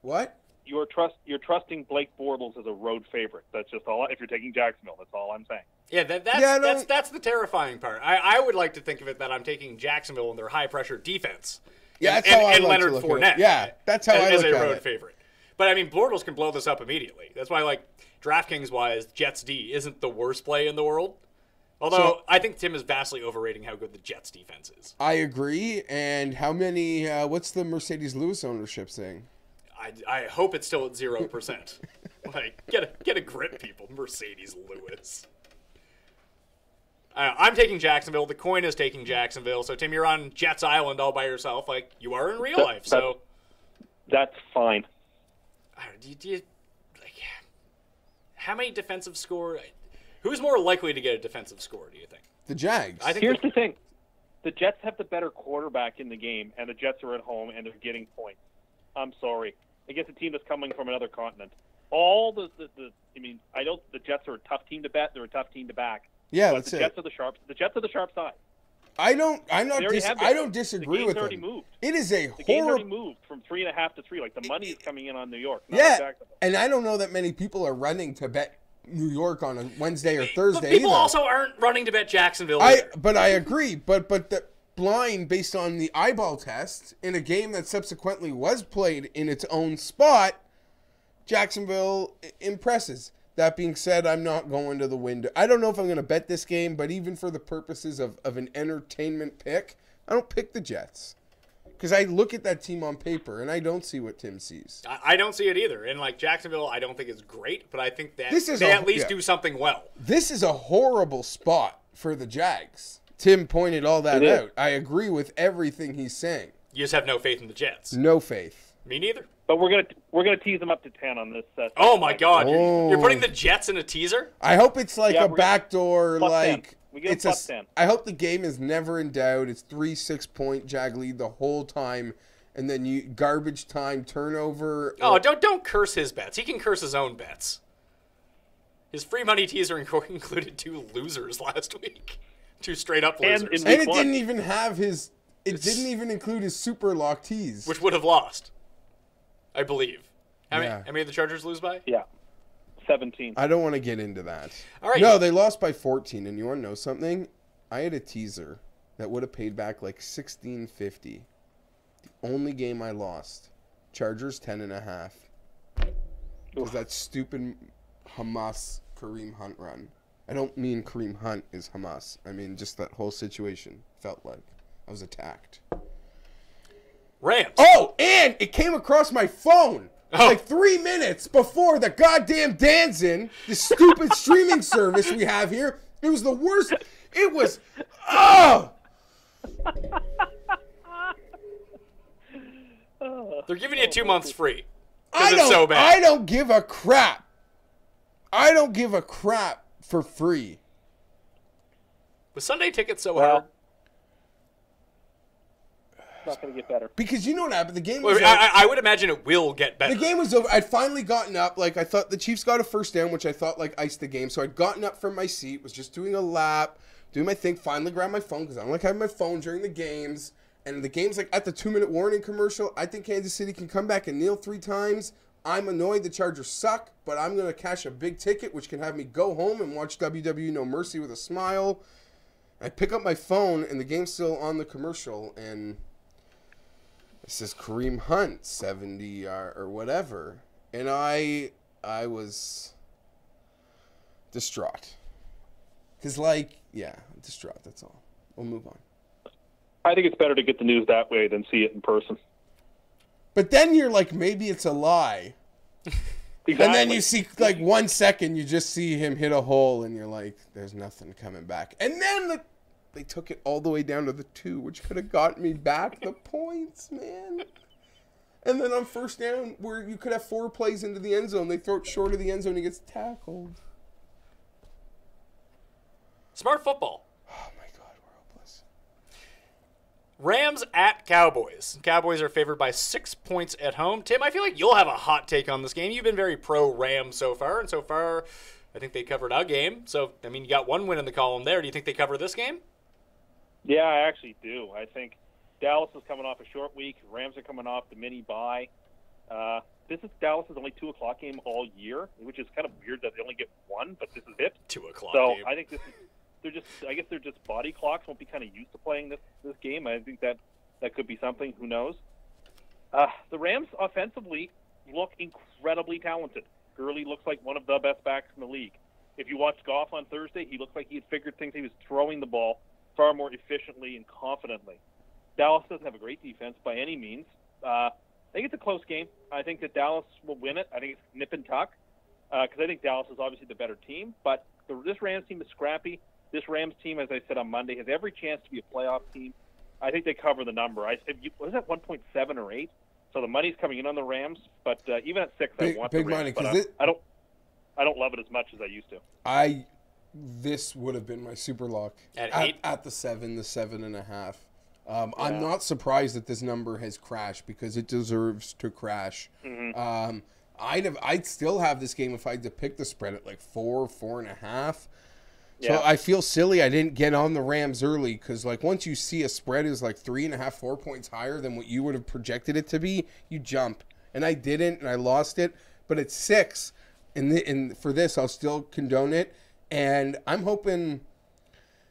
What? You're trusting Blake Bortles as a road favorite. That's just all. If you're taking Jacksonville, that's all I'm saying. Yeah, that's the terrifying part. I would like to think of it that I'm taking Jacksonville and their high pressure defense. Yeah, that's how I and like Leonard to look Fournette. at it. Yeah, that's how I as look a at road it. favorite. But I mean, Bortles can blow this up immediately. That's why, like, DraftKings wise, Jets D isn't the worst play in the world. Although I think Tim is vastly overrating how good the Jets defense is. I agree. And how many? What's the Mercedes Lewis ownership saying? I hope it's still at 0%. Like, get a grip, people. Mercedes Lewis. I'm taking Jacksonville. The coin is taking Jacksonville. So, Tim, you're on Jets Island all by yourself, like you are in real life. So That's fine. do you like how many defensive score? Who's more likely to get a defensive score? Do you think? The Jags. I think Here's the thing: the Jets have the better quarterback in the game, and the Jets are at home and they're getting points. I'm sorry, against a team that's coming from another continent. The Jets are a tough team to bet. They're a tough team to back. Yeah, But that's the it. Jets are the sharp. The Jets are the sharp side. I don't The disagree game's with already them. moved. It is a The game's already horrible. moved from 3.5 to 3. Like the money is coming in on New York. Not Yeah, Jacksonville. and I don't know that many people are running to bet New York on a Wednesday or Thursday. But people either. also aren't running to bet Jacksonville. either. But I agree. But the blind based on the eyeball test in a game that subsequently was played in its own spot, Jacksonville impresses. That being said, I'm not going to the window. I don't know if I'm going to bet this game, but even for the purposes of an entertainment pick, I don't pick the Jets. Because I look at that team on paper, and I don't see what Tim sees. I don't see it either. And like Jacksonville, I don't think is great, but I think that This is they a- at least yeah. do something well. This is a horrible spot for the Jags. Tim pointed all that It is. out. I agree with everything he's saying. You just have no faith in the Jets. No faith. Me neither. But we're gonna tease them up to 10 on this. Oh my God! Oh. You're putting the Jets in a teaser? I hope it's like Yeah, a we're gonna- backdoor, plus like 10. We give it's them plus 10. I hope the game is never in doubt. It's 3-6 point Jag lead the whole time, and then you garbage time turnover. Oh, don't curse his bets. He can curse his own bets. His free money teaser included 2 losers last week. 2 straight up And losers, in- and it Week didn't one. even have his. It didn't even include his super lock tease. which would have lost, I believe. How Yeah. many did the Chargers lose by? Yeah, 17. I don't want to get into that. All right. No, they lost by 14. And you want to know something? I had a teaser that would have paid back like $16.50. The only game I lost, Chargers 10.5. Was that stupid Hamas Kareem Hunt run? I don't mean Kareem Hunt is Hamas. I mean just that whole situation felt like I was attacked. Rams. Oh, and it came across my phone. Oh. Like 3 minutes before the goddamn Danzin, the stupid streaming service we have here. It was the worst. It was, oh! They're giving you 2 months free. I Because it's so bad. I don't give a crap. I don't give a crap for free. Was Sunday tickets so Well, hard? it's not going to get better. Because you know what happened? The game was Well, I would imagine it will get better. The game was over. I'd finally gotten up. Like, I thought the Chiefs got a first down, which I thought, like, iced the game. So I'd gotten up from my seat, was just doing a lap, doing my thing, finally grabbed my phone, because I don't like having my phone during the games. And the game's, like, at the 2-minute warning commercial. I think Kansas City can come back and kneel 3 times. I'm annoyed the Chargers suck, but I'm going to cash a big ticket, which can have me go home and watch WWE No Mercy with a smile. I pick up my phone, and the game's still on the commercial, and it says Kareem Hunt, 70 or whatever. And I was distraught. Because, distraught, that's all. We'll move on. I think it's better to get the news that way than see it in person. But then you're like, maybe it's a lie. Exactly. And then you see, 1 second, you just see him hit a hole, and you're like, there's nothing coming back. And then they took it all the way down to the 2, which could have got me back the points, man. And then on first down, where you could have 4 plays into the end zone, they throw it short of the end zone, he gets tackled. Smart football. Oh, my God, we're hopeless. Rams at Cowboys. Cowboys are favored by 6 points at home. Tim, I feel like you'll have a hot take on this game. You've been very pro-Rams so far, and so far I think they covered a game. So, you got 1 win in the column there. Do you think they cover this game? Yeah, I actually do. I think Dallas is coming off a short week. Rams are coming off the mini bye. Dallas' only 2 o'clock game all year, which is kind of weird that they only get 1, but this is it. 2 o'clock so game. I think I guess they're just body clocks. Won't be kind of used to playing this game. I think that could be something. Who knows? The Rams offensively look incredibly talented. Gurley looks like one of the best backs in the league. If you watched Geoff on Thursday, he looked like he had figured things. He was throwing the ball far more efficiently and confidently. Dallas doesn't have a great defense by any means. I think it's a close game. I think that Dallas will win it. I think it's nip and tuck because I think Dallas is obviously the better team. But this Rams team is scrappy. This Rams team, as I said on Monday, has every chance to be a playoff team. I think they cover the number. Was that 1.7 or 8? So the money's coming in on the Rams. But even at 6, I want the Rams. But I don't love it as much as I used to. This would have been my super lock at 8? At the 7.5. I'm not surprised that this number has crashed because it deserves to crash. Mm-hmm. I'd still have this game if I had to pick the spread at 4.5. Yeah. So I feel silly I didn't get on the Rams early because once you see a spread is 3.5, 4 points higher than what you would have projected it to be, you jump. And I didn't, and I lost it. But at 6, and for this, I'll still condone it. And I'm hoping,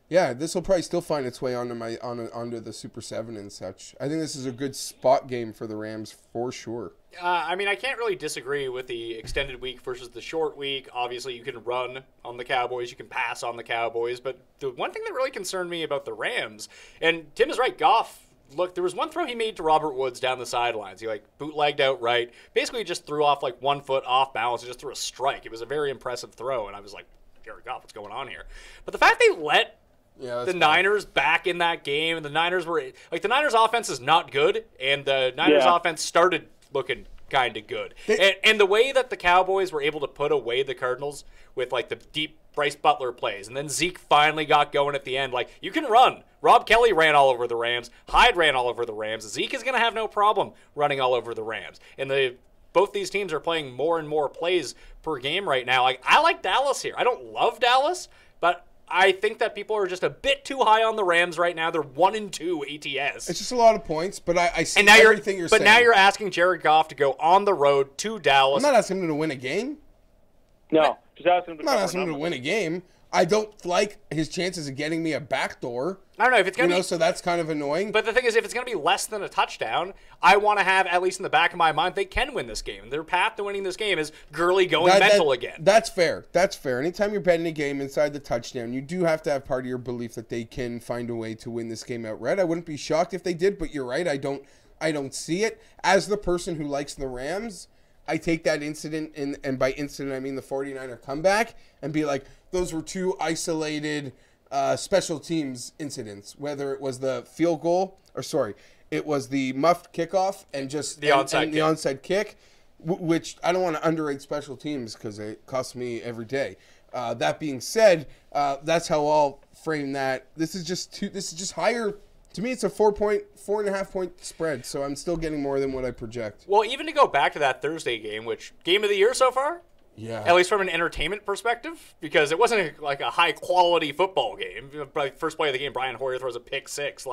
this will probably still find its way onto the Super 7 and such. I think this is a good spot game for the Rams for sure. I can't really disagree with the extended week versus the short week. Obviously, you can run on the Cowboys, you can pass on the Cowboys. But the one thing that really concerned me about the Rams, and Tim is right, Goff, look, there was one throw he made to Robert Woods down the sidelines. He bootlegged out right, basically just threw off 1 foot off balance and just threw a strike. It was a very impressive throw, and I was like, Jared Goff, what's going on here? But the fact they let the Niners back in that game, and the Niners were the Niners offense is not good, and the Niners offense started looking kind of good. And the way that the Cowboys were able to put away the Cardinals with the deep Bryce Butler plays, and then Zeke finally got going at the end. You can run. Rob Kelly ran all over the Rams. Hyde ran all over the Rams. Zeke is going to have no problem running all over the Rams. And both these teams are playing more and more plays per game right now. I like Dallas here. I don't love Dallas, but I think that people are just a bit too high on the Rams right now. They're 1-2 ATS. It's just a lot of points, but I see everything you're saying. But now you're asking Jared Goff to go on the road to Dallas. I'm not asking him to win a game. No, just asking him to I'm not asking him to win a game. I don't like his chances of getting me a backdoor. I don't know if it's going to be... so that's kind of annoying. But the thing is, if it's going to be less than a touchdown, I want to have, at least in the back of my mind, they can win this game. Their path to winning this game is Gurley going mental again. That's fair. That's fair. Anytime you're betting a game inside the touchdown, you do have to have part of your belief that they can find a way to win this game outright. I wouldn't be shocked if they did, but you're right. I don't see it. As the person who likes the Rams, I take that incident, and by incident I mean the 49er comeback, and be like, those were 2 isolated special teams incidents, whether it was the field goal, it was the muffed kickoff and just the onside kick, which I don't want to underrate special teams because it costs me every day. That being said, that's how I'll frame that. This is just higher. To me, it's a 4.5 point spread, so I'm still getting more than what I project. Well, even to go back to that Thursday game, which game of the year so far? Yeah. At least from an entertainment perspective, because it wasn't a high-quality football game. First play of the game, Brian Hoyer throws a pick 6.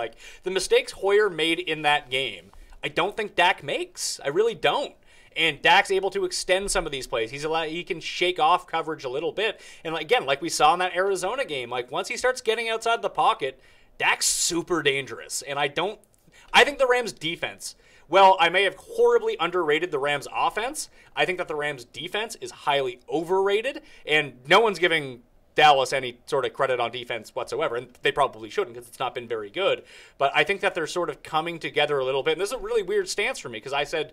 The mistakes Hoyer made in that game, I don't think Dak makes. I really don't. And Dak's able to extend some of these plays. He can shake off coverage a little bit. And again, like we saw in that Arizona game, like once he starts getting outside the pocket, Dak's super dangerous. And I think the Rams defense, well, I may have horribly underrated the Rams offense. I think that the Rams defense is highly overrated, and no one's giving Dallas any sort of credit on defense whatsoever, and they probably shouldn't because it's not been very good. But I think that they're sort of coming together a little bit, and this is a really weird stance for me because I said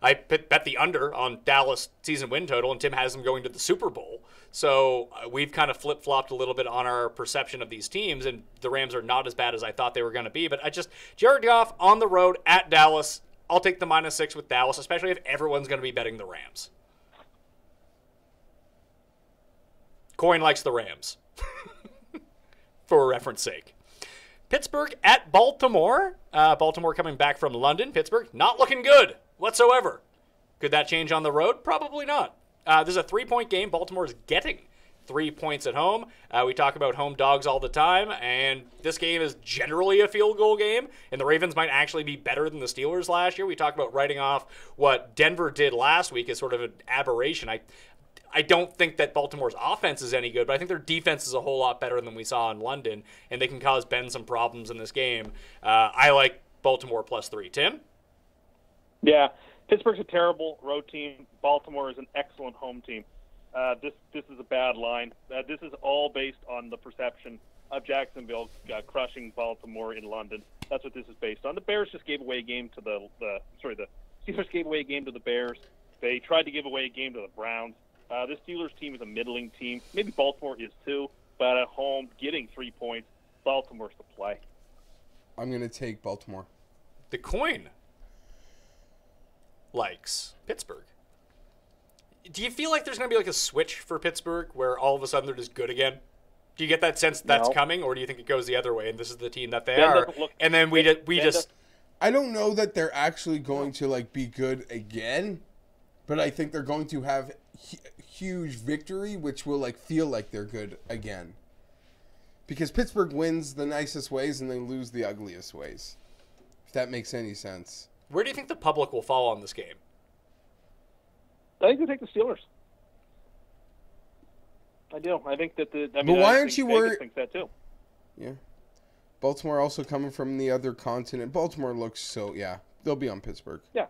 I bet the under on Dallas season win total, and Tim has them going to the Super Bowl. So we've kind of flip-flopped a little bit on our perception of these teams, and the Rams are not as bad as I thought they were going to be. But Jared Goff on the road at Dallas, I'll take the -6 with Dallas, especially if everyone's going to be betting the Rams. Coin likes the Rams, for reference sake. Pittsburgh at Baltimore. Baltimore coming back from London. Pittsburgh not looking good whatsoever. Could that change on the road? Probably not. This is a 3-point game. Baltimore is getting 3 points at home. We talk about home dogs all the time, and this game is generally a field goal game, and the Ravens might actually be better than the Steelers last year. We talk about writing off what Denver did last week as sort of an aberration. I don't think that Baltimore's offense is any good, but I think their defense is a whole lot better than we saw in London, and they can cause Ben some problems in this game. I like Baltimore +3. Tim? Yeah, Pittsburgh's a terrible road team. Baltimore is an excellent home team. This is a bad line. This is all based on the perception of Jacksonville crushing Baltimore in London. That's what this is based on. The Bears just gave away a game to the Steelers gave away a game to the Bears. They tried to give away a game to the Browns. This Steelers team is a middling team. Maybe Baltimore is too, but at home, getting 3 points, Baltimore's the play. I'm going to take Baltimore. The coin likes Pittsburgh. Do you feel like there's going to be like a switch for Pittsburgh where all of a sudden they're just good again? Do you get that sense that's coming, or do you think it goes the other way and this is the team that they are? And then we just I don't know that they're actually going to like be good again, but I think they're going to have huge victory, which will like feel like they're good again. Because Pittsburgh wins the nicest ways and they lose the ugliest ways. If that makes any sense. Where do you think the public will fall on this game? I think they take the Steelers. I do. I think that but why aren't you worried? I think that too. Yeah. Baltimore also coming from the other continent. Baltimore looks they'll be on Pittsburgh. Yeah.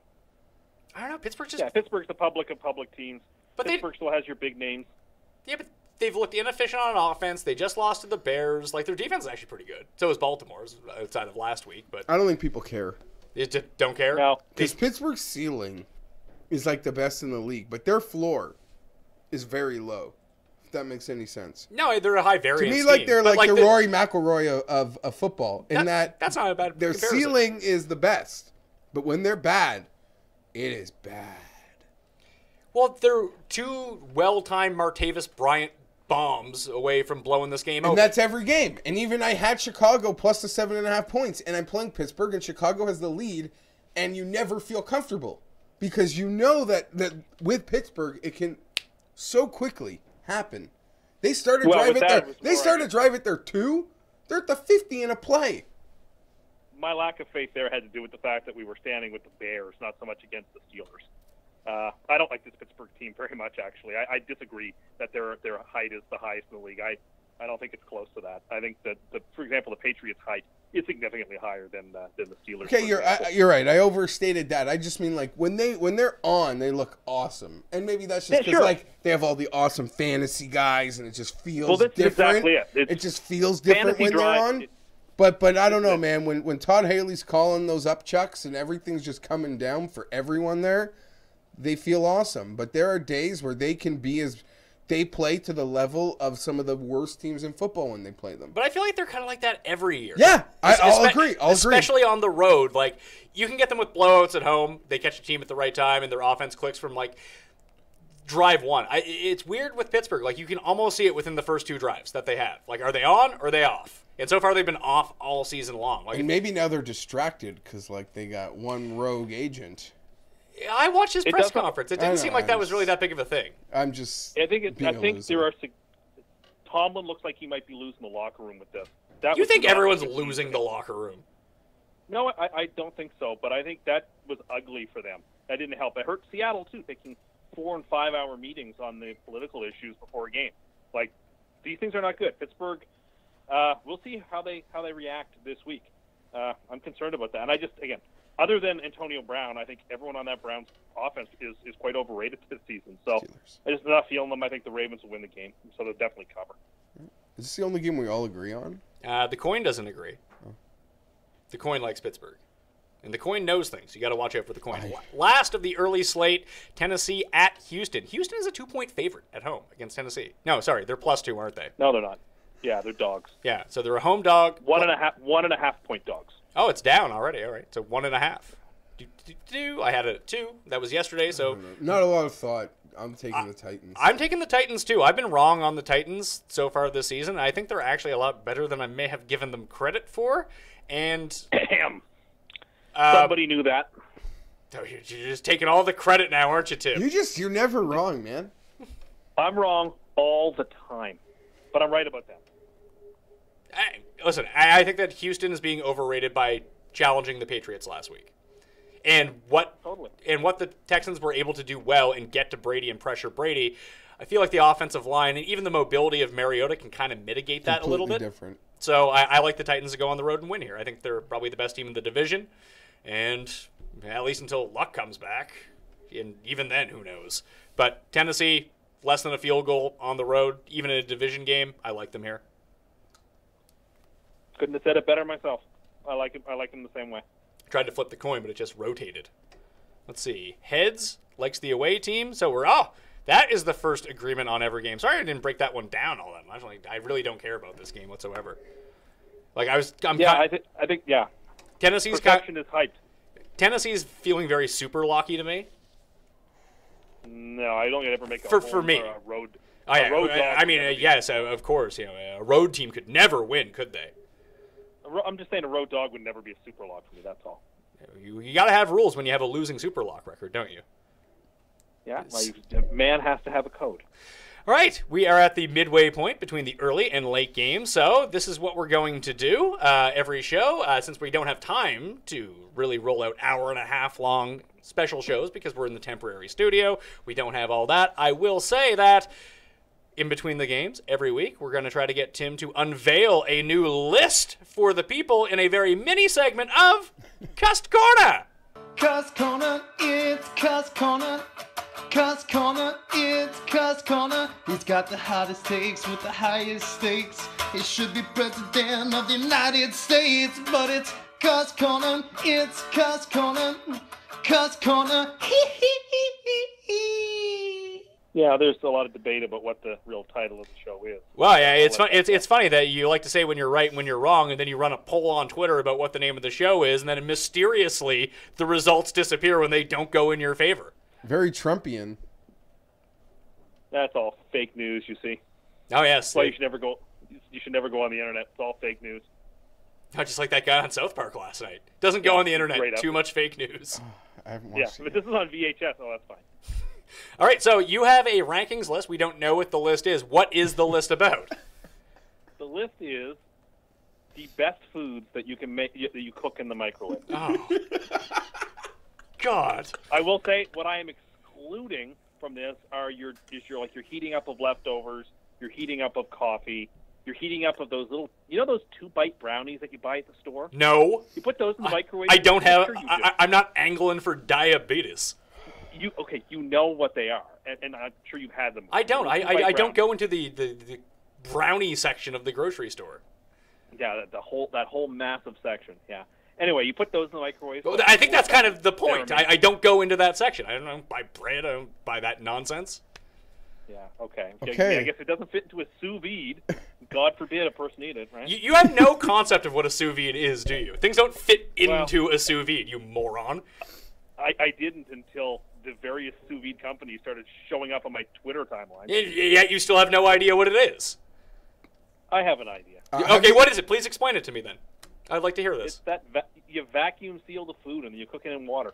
I don't know. Pittsburgh's Pittsburgh's the public of public teams. But Pittsburgh still has your big names. Yeah, but they've looked inefficient on offense. They just lost to the Bears. Like, their defense is actually pretty good. So is Baltimore's outside of last week. But I don't think people care. You just don't care? No. Because Pittsburgh's ceiling is like the best in the league, but their floor is very low. If that makes any sense. No, they're a high variance To me, like team, they're like the Rory McIlroy of football. That's not a bad their comparison. ceiling is the best, but when they're bad, it is bad. Well, they're two well-timed Martavis Bryant bombs away from blowing this game and open. that's every game. And even I had Chicago plus the 7.5 points, and I'm playing Pittsburgh, and Chicago has the lead, and you never feel comfortable because you know that with Pittsburgh it can so quickly happen. They started drive at their drive at their 2. They're at the 50 in a play. My lack of faith there had to do with the fact that we were standing with the Bears, not so much against the Steelers. I don't like this Pittsburgh team very much, actually. I disagree that their height is the highest in the league. I don't think it's close to that. I think that, for example, the Patriots' height is significantly higher than the Steelers. Okay, you're right. I overstated that. I just mean like when they're on, they look awesome, and maybe that's just because like they have all the awesome fantasy guys, and it just feels different. Exactly it. It just feels different when they're on. But I don't know, man. When Todd Haley's calling those up chucks and everything's just coming down for everyone there, they feel awesome. But there are days where they can be they play to the level of some of the worst teams in football when they play them. But I feel like they're kind of like that every year. Yeah, I'll agree. Especially on the road. Like, you can get them with blowouts at home. They catch a team at the right time, and their offense clicks from, like, drive one. It's weird with Pittsburgh. Like, you can almost see it within the first 2 drives that they have. Like, are they on or are they off? And so far, they've been off all season long. Like, and maybe now they're distracted because, like, they got one rogue agent. I watched his press conference. It didn't seem like that was really that big of a thing. I'm just. I think there are. Tomlin looks like he might be losing the locker room with this. You think everyone's losing the locker room? No, I don't think so. But I think that was ugly for them. That didn't help. It hurt Seattle too, taking 4 and 5 hour meetings on the political issues before a game. Like, these things are not good. Pittsburgh, we'll see how they react this week. I'm concerned about that. And I just, again, other than Antonio Brown, I think everyone on that Browns offense is quite overrated this season. So I just not feeling them. I think the Ravens will win the game, so they'll definitely cover. Is this the only game we all agree on? The coin doesn't agree. Oh. The coin likes Pittsburgh. And the coin knows things. You got to watch out for the coin. Last of the early slate, Tennessee at Houston. Houston is a 2-point favorite at home against Tennessee. No, sorry, they're +2, aren't they? No, they're not. Yeah, they're dogs. Yeah, so they're a home dog. 1.5 point dogs. Oh, it's down already. All right, so 1.5. I had it at 2. That was yesterday, so. Not a lot of thought. I'm taking the Titans. I'm taking the Titans, too. I've been wrong on the Titans so far this season. I think they're actually a lot better than I may have given them credit for. And damn. Somebody knew that. You're just taking all the credit now, aren't you, Tim? You're never wrong, man. I'm wrong all the time, but I'm right about that. Listen, I think that Houston is being overrated by challenging the Patriots last week. And what the Texans were able to do well and get to Brady and pressure Brady, I feel like the offensive line and even the mobility of Mariota can kind of mitigate that a little bit. Different. So I like the Titans to go on the road and win here. I think they're probably the best team in the division. And at least until Luck comes back. And even then, who knows. But Tennessee, less than a field goal on the road, even in a division game, I like them here. Couldn't have said it better myself. I like them the same way. I tried to flip the coin, but it just rotated. Let's see. Heads likes the away team. So that is the first agreement on every game. Sorry I didn't break that one down all that much. I really don't care about this game whatsoever. I think Tennessee's perception is hyped. Tennessee's feeling very super locky to me. No, I don't ever make for me. A road. Yes, of course. A road team could never win, could they? I'm just saying a road dog would never be a super lock for me. That's all. You got to have rules when you have a losing super lock record, don't you? Yeah, a man has to have a code. All right, we are at the midway point between the early and late games, so this is what we're going to do every show. Since we don't have time to really roll out hour-and-a-half-long special shows because we're in the temporary studio, we don't have all that. I will say that in between the games, every week, we're going to try to get Tim to unveil a new list for the people in a very mini segment of Cust Corner. Cust Corner, it's Cust Corner. Cust Corner, it's Cust Corner. He's got the hottest takes with the highest stakes. He should be president of the United States, but it's Cust Corner, it's Cust Corner. Cust Corner, Yeah, there's a lot of debate about what the real title of the show is. Well, yeah, it's funny that you like to say when you're right and when you're wrong, and then you run a poll on Twitter about what the name of the show is, and then mysteriously the results disappear when they don't go in your favor. Very Trumpian. That's all fake news, you see. Oh, yes. Well, you should never go on the internet. It's all fake news. Not just like that guy on South Park last night. Doesn't go on the internet. Too much fake news. I haven't watched but this is on VHS. Oh, that's fine. All right, so you have a rankings list. We don't know what the list is. What is the list about? The list is the best foods that you can make that you cook in the microwave. Oh, God! I will say what I am excluding from this are your heating up of leftovers, your heating up of coffee, your heating up of those little, those 2-bite brownies that you buy at the store. No, you put those in the microwave. I don't have. I'm not angling for diabetes. You know what they are, and I'm sure you've had them. I don't. I don't go into the brownie section of the grocery store. Yeah, that whole massive section. Yeah. Anyway, you put those in the microwave. Well, I think that's kind of the point. I don't go into that section. I don't buy bread. I don't buy that nonsense. Yeah. Okay. I guess it doesn't fit into a sous vide. God forbid a person eat it, right? You have no concept of what a sous vide is, do you? Things don't fit into a sous vide, you moron. I didn't until the various sous vide companies started showing up on my Twitter timeline. Yet you still have no idea what it is. I have an idea. Okay, what is it? Please explain it to me then. I'd like to hear this. It's that you vacuum seal the food and you cook it in water.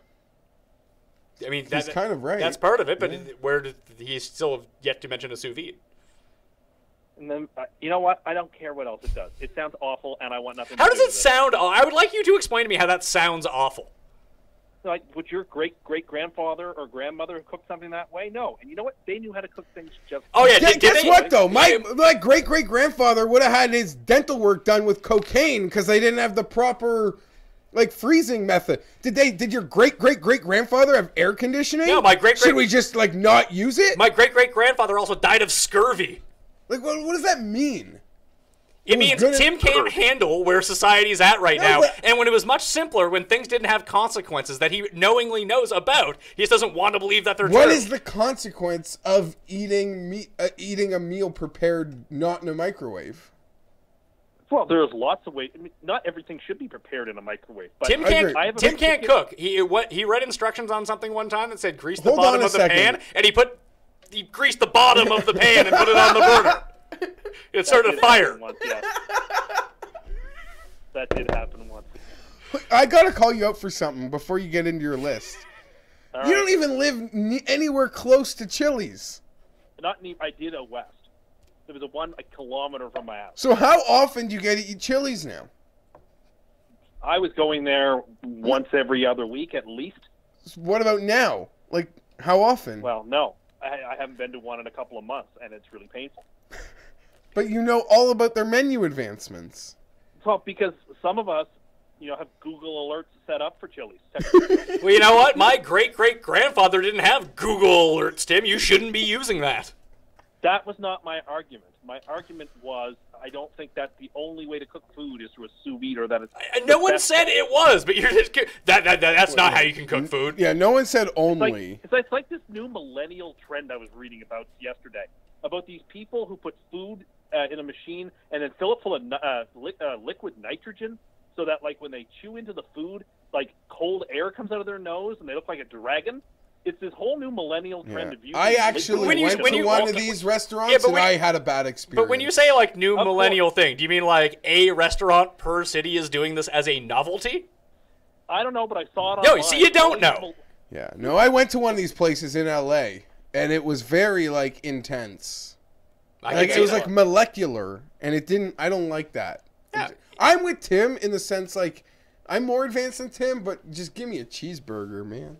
I mean, he's kind of right. That's part of it, but where did he still have yet to mention a sous vide? And then, you know what? I don't care what else it does. It sounds awful, and I want nothing How to does do it with sound? I would like you to explain to me how that sounds awful. Like, would your great-great-grandfather or grandmother have cooked something that way? No. And you know what? They knew how to cook things just... Oh, yeah. Guess what, though? My great-great-grandfather would have had his dental work done with cocaine because they didn't have the proper, like, freezing method. Did your great-great-great-grandfather have air conditioning? No, my great-great... Should we just, like, not use it? My great-great-grandfather also died of scurvy. Like, what does that mean? It means Tim can't handle where society's at right now. And when it was much simpler, when things didn't have consequences that he knowingly knows about, he just doesn't want to believe that they're true. What is the consequence of eating a meal prepared not in a microwave? Well, there's lots of ways. I mean, not everything should be prepared in a microwave. But Tim can't cook. He read instructions on something one time that said grease the bottom of the pan, and he greased the bottom of the pan and put it on the burner. It started a fire. Once, yes. That did happen once. I gotta call you out for something before you get into your list. All you right. don't even live anywhere close to Chili's. I did out west. There was a kilometer from my house. So how often do you get to eat Chili's now? I was going there once every other week at least. What about now? Like, how often? Well, no. I haven't been to one in a couple of months, and it's really painful. But you know all about their menu advancements. Well, because some of us, have Google alerts set up for Chili's. Well, you know what? My great-great-grandfather didn't have Google alerts, Tim. You shouldn't be using that. That was not my argument. My argument was I don't think that's the only way to cook food is through a sous vide or that it's... No one said it was, but you're just... That's not how you can cook food. Yeah, no one said only. It's like this new millennial trend I was reading about yesterday, about these people who put food in a machine and then fill it full of liquid nitrogen so that, like, when they chew into the food, like, cold air comes out of their nose and they look like a dragon. It's this whole new millennial trend of using... I actually went to one of these restaurants and I had a bad experience. But when you say, like, new millennial thing, do you mean, like, a restaurant per city is doing this as a novelty? I don't know, but I saw it online. No, see, you don't know. Yeah, no, I went to one of these places in L.A., and it was very, like, intense. It was, like, molecular, and it didn't... I don't like that. Yeah. I'm with Tim in the sense, like, I'm more advanced than Tim, but just give me a cheeseburger, man.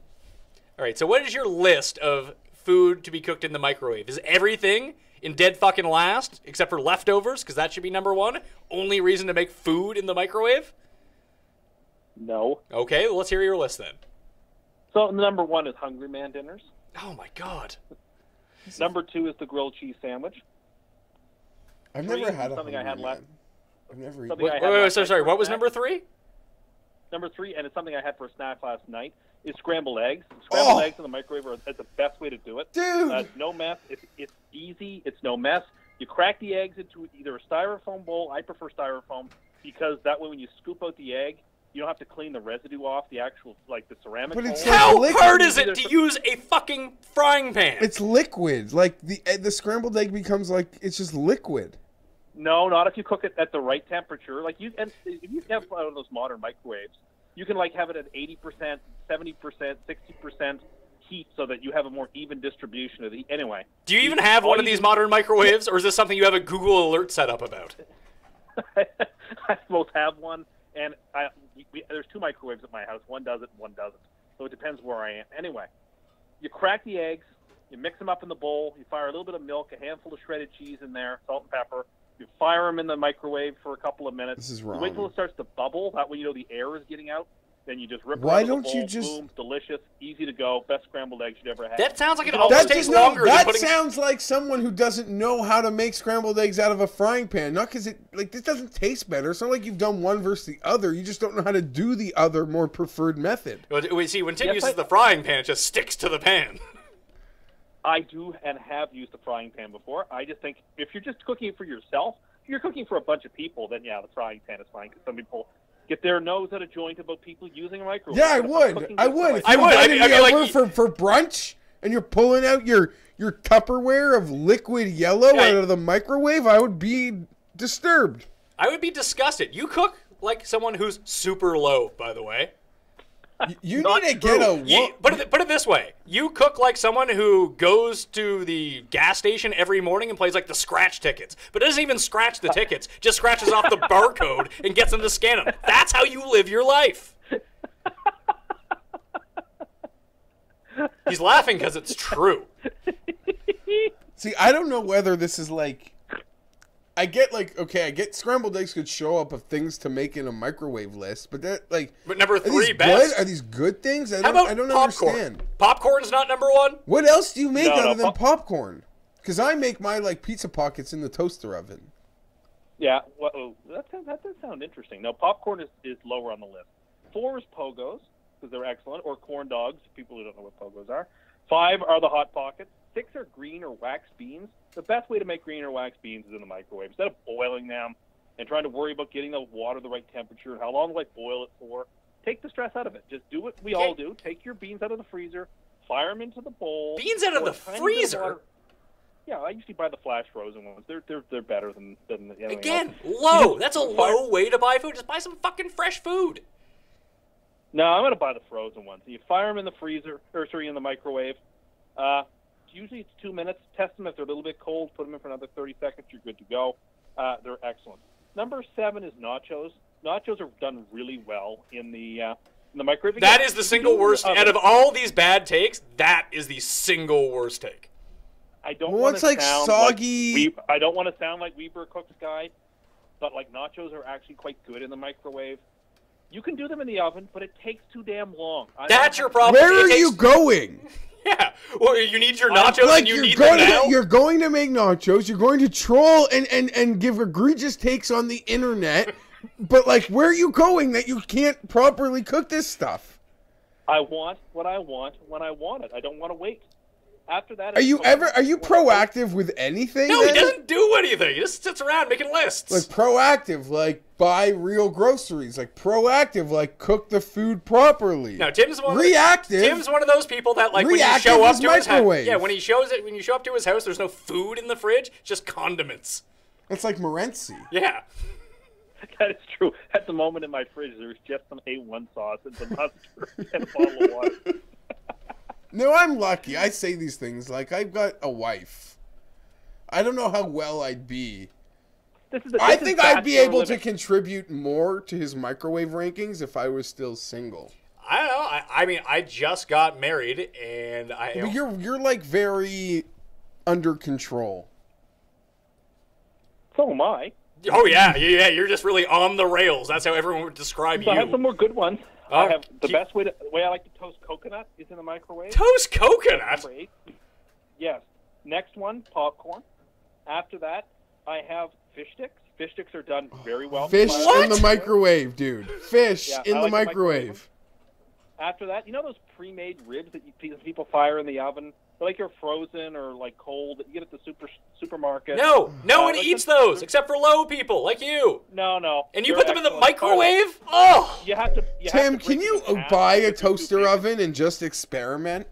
All right, so what is your list of food to be cooked in the microwave? Is everything in dead fucking last, except for leftovers, because that should be number one? Only reason to make food in the microwave? No. Okay, let's hear your list then. So number one is Hungry Man dinners. Oh, my God. Number two is the grilled cheese sandwich. I've never had a something I had last. I've never eaten. Wait, sorry. What was number three? Number three, and it's something I had for a snack last night, is scrambled eggs. Scrambled eggs in the microwave is the best way to do it. Dude! No mess. It's easy. It's no mess. You crack the eggs into either a styrofoam bowl. I prefer styrofoam because that way when you scoop out the egg, you don't have to clean the residue off the actual, like, the ceramic bowl. How hard is it to use a fucking frying pan? It's liquid. Like, the scrambled egg becomes, like, it's just liquid. No, not if you cook it at the right temperature. Like, if you have one of those modern microwaves, you can, like, have it at 80%, 70%, 60% heat so that you have a more even distribution of the... Anyway. Do you even have one of these modern microwaves, or is this something you have a Google alert set up about? I both have one, and there's two microwaves at my house. One does it and one doesn't. So it depends where I am. Anyway, you crack the eggs, you mix them up in the bowl, you fire a little bit of milk, a handful of shredded cheese in there, salt and pepper. You fire them in the microwave for a couple of minutes. This is wrong. You wait till it starts to bubble. That way you know the air is getting out. Then you just rip it Why out of the don't bowl. you just... Boom, delicious, easy to go, best scrambled eggs you'd ever had. That sounds like it always takes longer than putting... That sounds like someone who doesn't know how to make scrambled eggs out of a frying pan. Not because this doesn't taste better. It's not like you've done one versus the other. You just don't know how to do the other, more preferred method. Wait, see, when Tim uses the frying pan, it just sticks to the pan. I do and have used the frying pan before. I just think if you're just cooking it for yourself, if you're cooking for a bunch of people, then yeah, the frying pan is fine because some people get their nose out of joint about people using a microwave. Yeah, I would. If I would. For brunch, and you're pulling out your Tupperware of liquid yellow out of the microwave, I would be disturbed. I would be disgusted. You cook like someone who's super low, by the way. You need to get a... Put it this way. You cook like someone who goes to the gas station every morning and plays like the scratch tickets, but doesn't even scratch the tickets, just scratches off the barcode and gets them to scan them. That's how you live your life. He's laughing because it's true. See, I don't know whether this is like... I get scrambled eggs could show up of things to make in a microwave list, but that But number are 3 these best. good? Are these good things? I How don't about popcorn? understand. Popcorn's not number 1? What else do you make No, other than popcorn? Because I make my pizza pockets in the toaster oven. Yeah, well, that does sound interesting. No, popcorn is lower on the list. 4 is Pogos, because they're excellent, or corn dogs, people who don't know what Pogos are. 5 are the Hot Pockets. 6 are green or wax beans. The best way to make green or wax beans is in the microwave. Instead of boiling them and trying to worry about getting the water the right temperature and how long do I boil it for, take the stress out of it. Just do what we all do. Take your beans out of the freezer, fire them into the bowl. Beans out of the freezer? Yeah, I usually buy the flash frozen ones. They're better than anything Again, else. low. That's a low way to buy food. Just buy some fucking fresh food. No, I'm going to buy the frozen ones. You fire them in the freezer, in the microwave. Usually it's 2 minutes. Test them if they're a little bit cold. Put them in for another 30 seconds. You're good to go. They're excellent. Number 7 is nachos. Nachos are done really well in the microwave. That is the single worst. Out of all these bad takes, that is the single worst take. I don't Well, want it's to like sound soggy- I don't want to sound like Weber Cook's guy, but nachos are actually quite good in the microwave. You can do them in the oven, but it takes too damn long. That's your problem. Where are you going? Yeah. Well, you need your nachos and you need them now? You're going to make nachos. You're going to troll and give egregious takes on the internet. But, where are you going that you can't properly cook this stuff? I want what I want when I want it. I don't want to wait. After that, Are you proactive with anything? No, then? he doesn't do anything. He just sits around making lists. Proactive, buy real groceries. Proactive, cook the food properly. No, Tim's one. Reactive. Tim's one of those people that when you Reactive show up is to his house, microwave. when you show up to his house, there's no food in the fridge, just condiments. It's like Morency. Yeah. That is true. At the moment in my fridge, there's just some A1 sauce and some mustard and a bottle of water. No, I'm lucky. I say these things I've got a wife. I don't know how well I'd be. I think I'd be able to contribute more to his microwave rankings if I was still single. I don't know. I mean, I just got married, and But you're very under control. So am I. Oh yeah. You're just really on the rails. That's how everyone would describe you. I have some more good ones. I have the best way I like to toast coconut is in the microwave. Toast coconut? Number 8. Yes. Next one, popcorn. After that, I have fish sticks. Fish sticks are done very well. Fish in the microwave, dude. Fish in the microwave. After that, those pre-made ribs that people fire in the oven? They're you're frozen or cold that you get at the supermarket. No one eats those except for low people like you. No. And you put them in the microwave? Oh! You have to. Tim, can you buy a toaster oven and just experiment?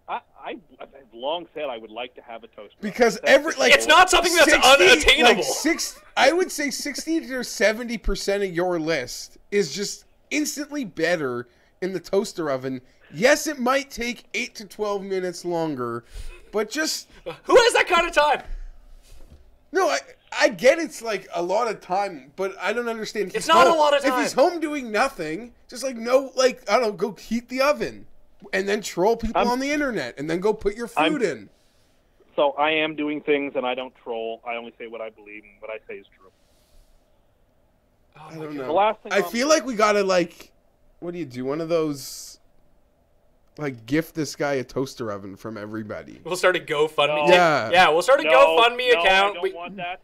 I've long said I would like to have a toaster. Because it's not something that's unattainable. I would say 60 to 70% of your list is just instantly better in the toaster oven. Yes, it might take 8 to 12 minutes longer, but just... Who has that kind of time? No, I get it's a lot of time, but I don't understand. It's not a lot of time. If he's home doing nothing, just I don't know, go heat the oven. And then troll people on the internet, and then go put your food in. So I am doing things, and I don't troll. I only say what I believe, and what I say is true. I don't know. The last thing I feel like we gotta what do you do? One of those gift this guy a toaster oven from everybody. We'll start a GoFundMe. No. Yeah. We'll start a GoFundMe account. I don't want that.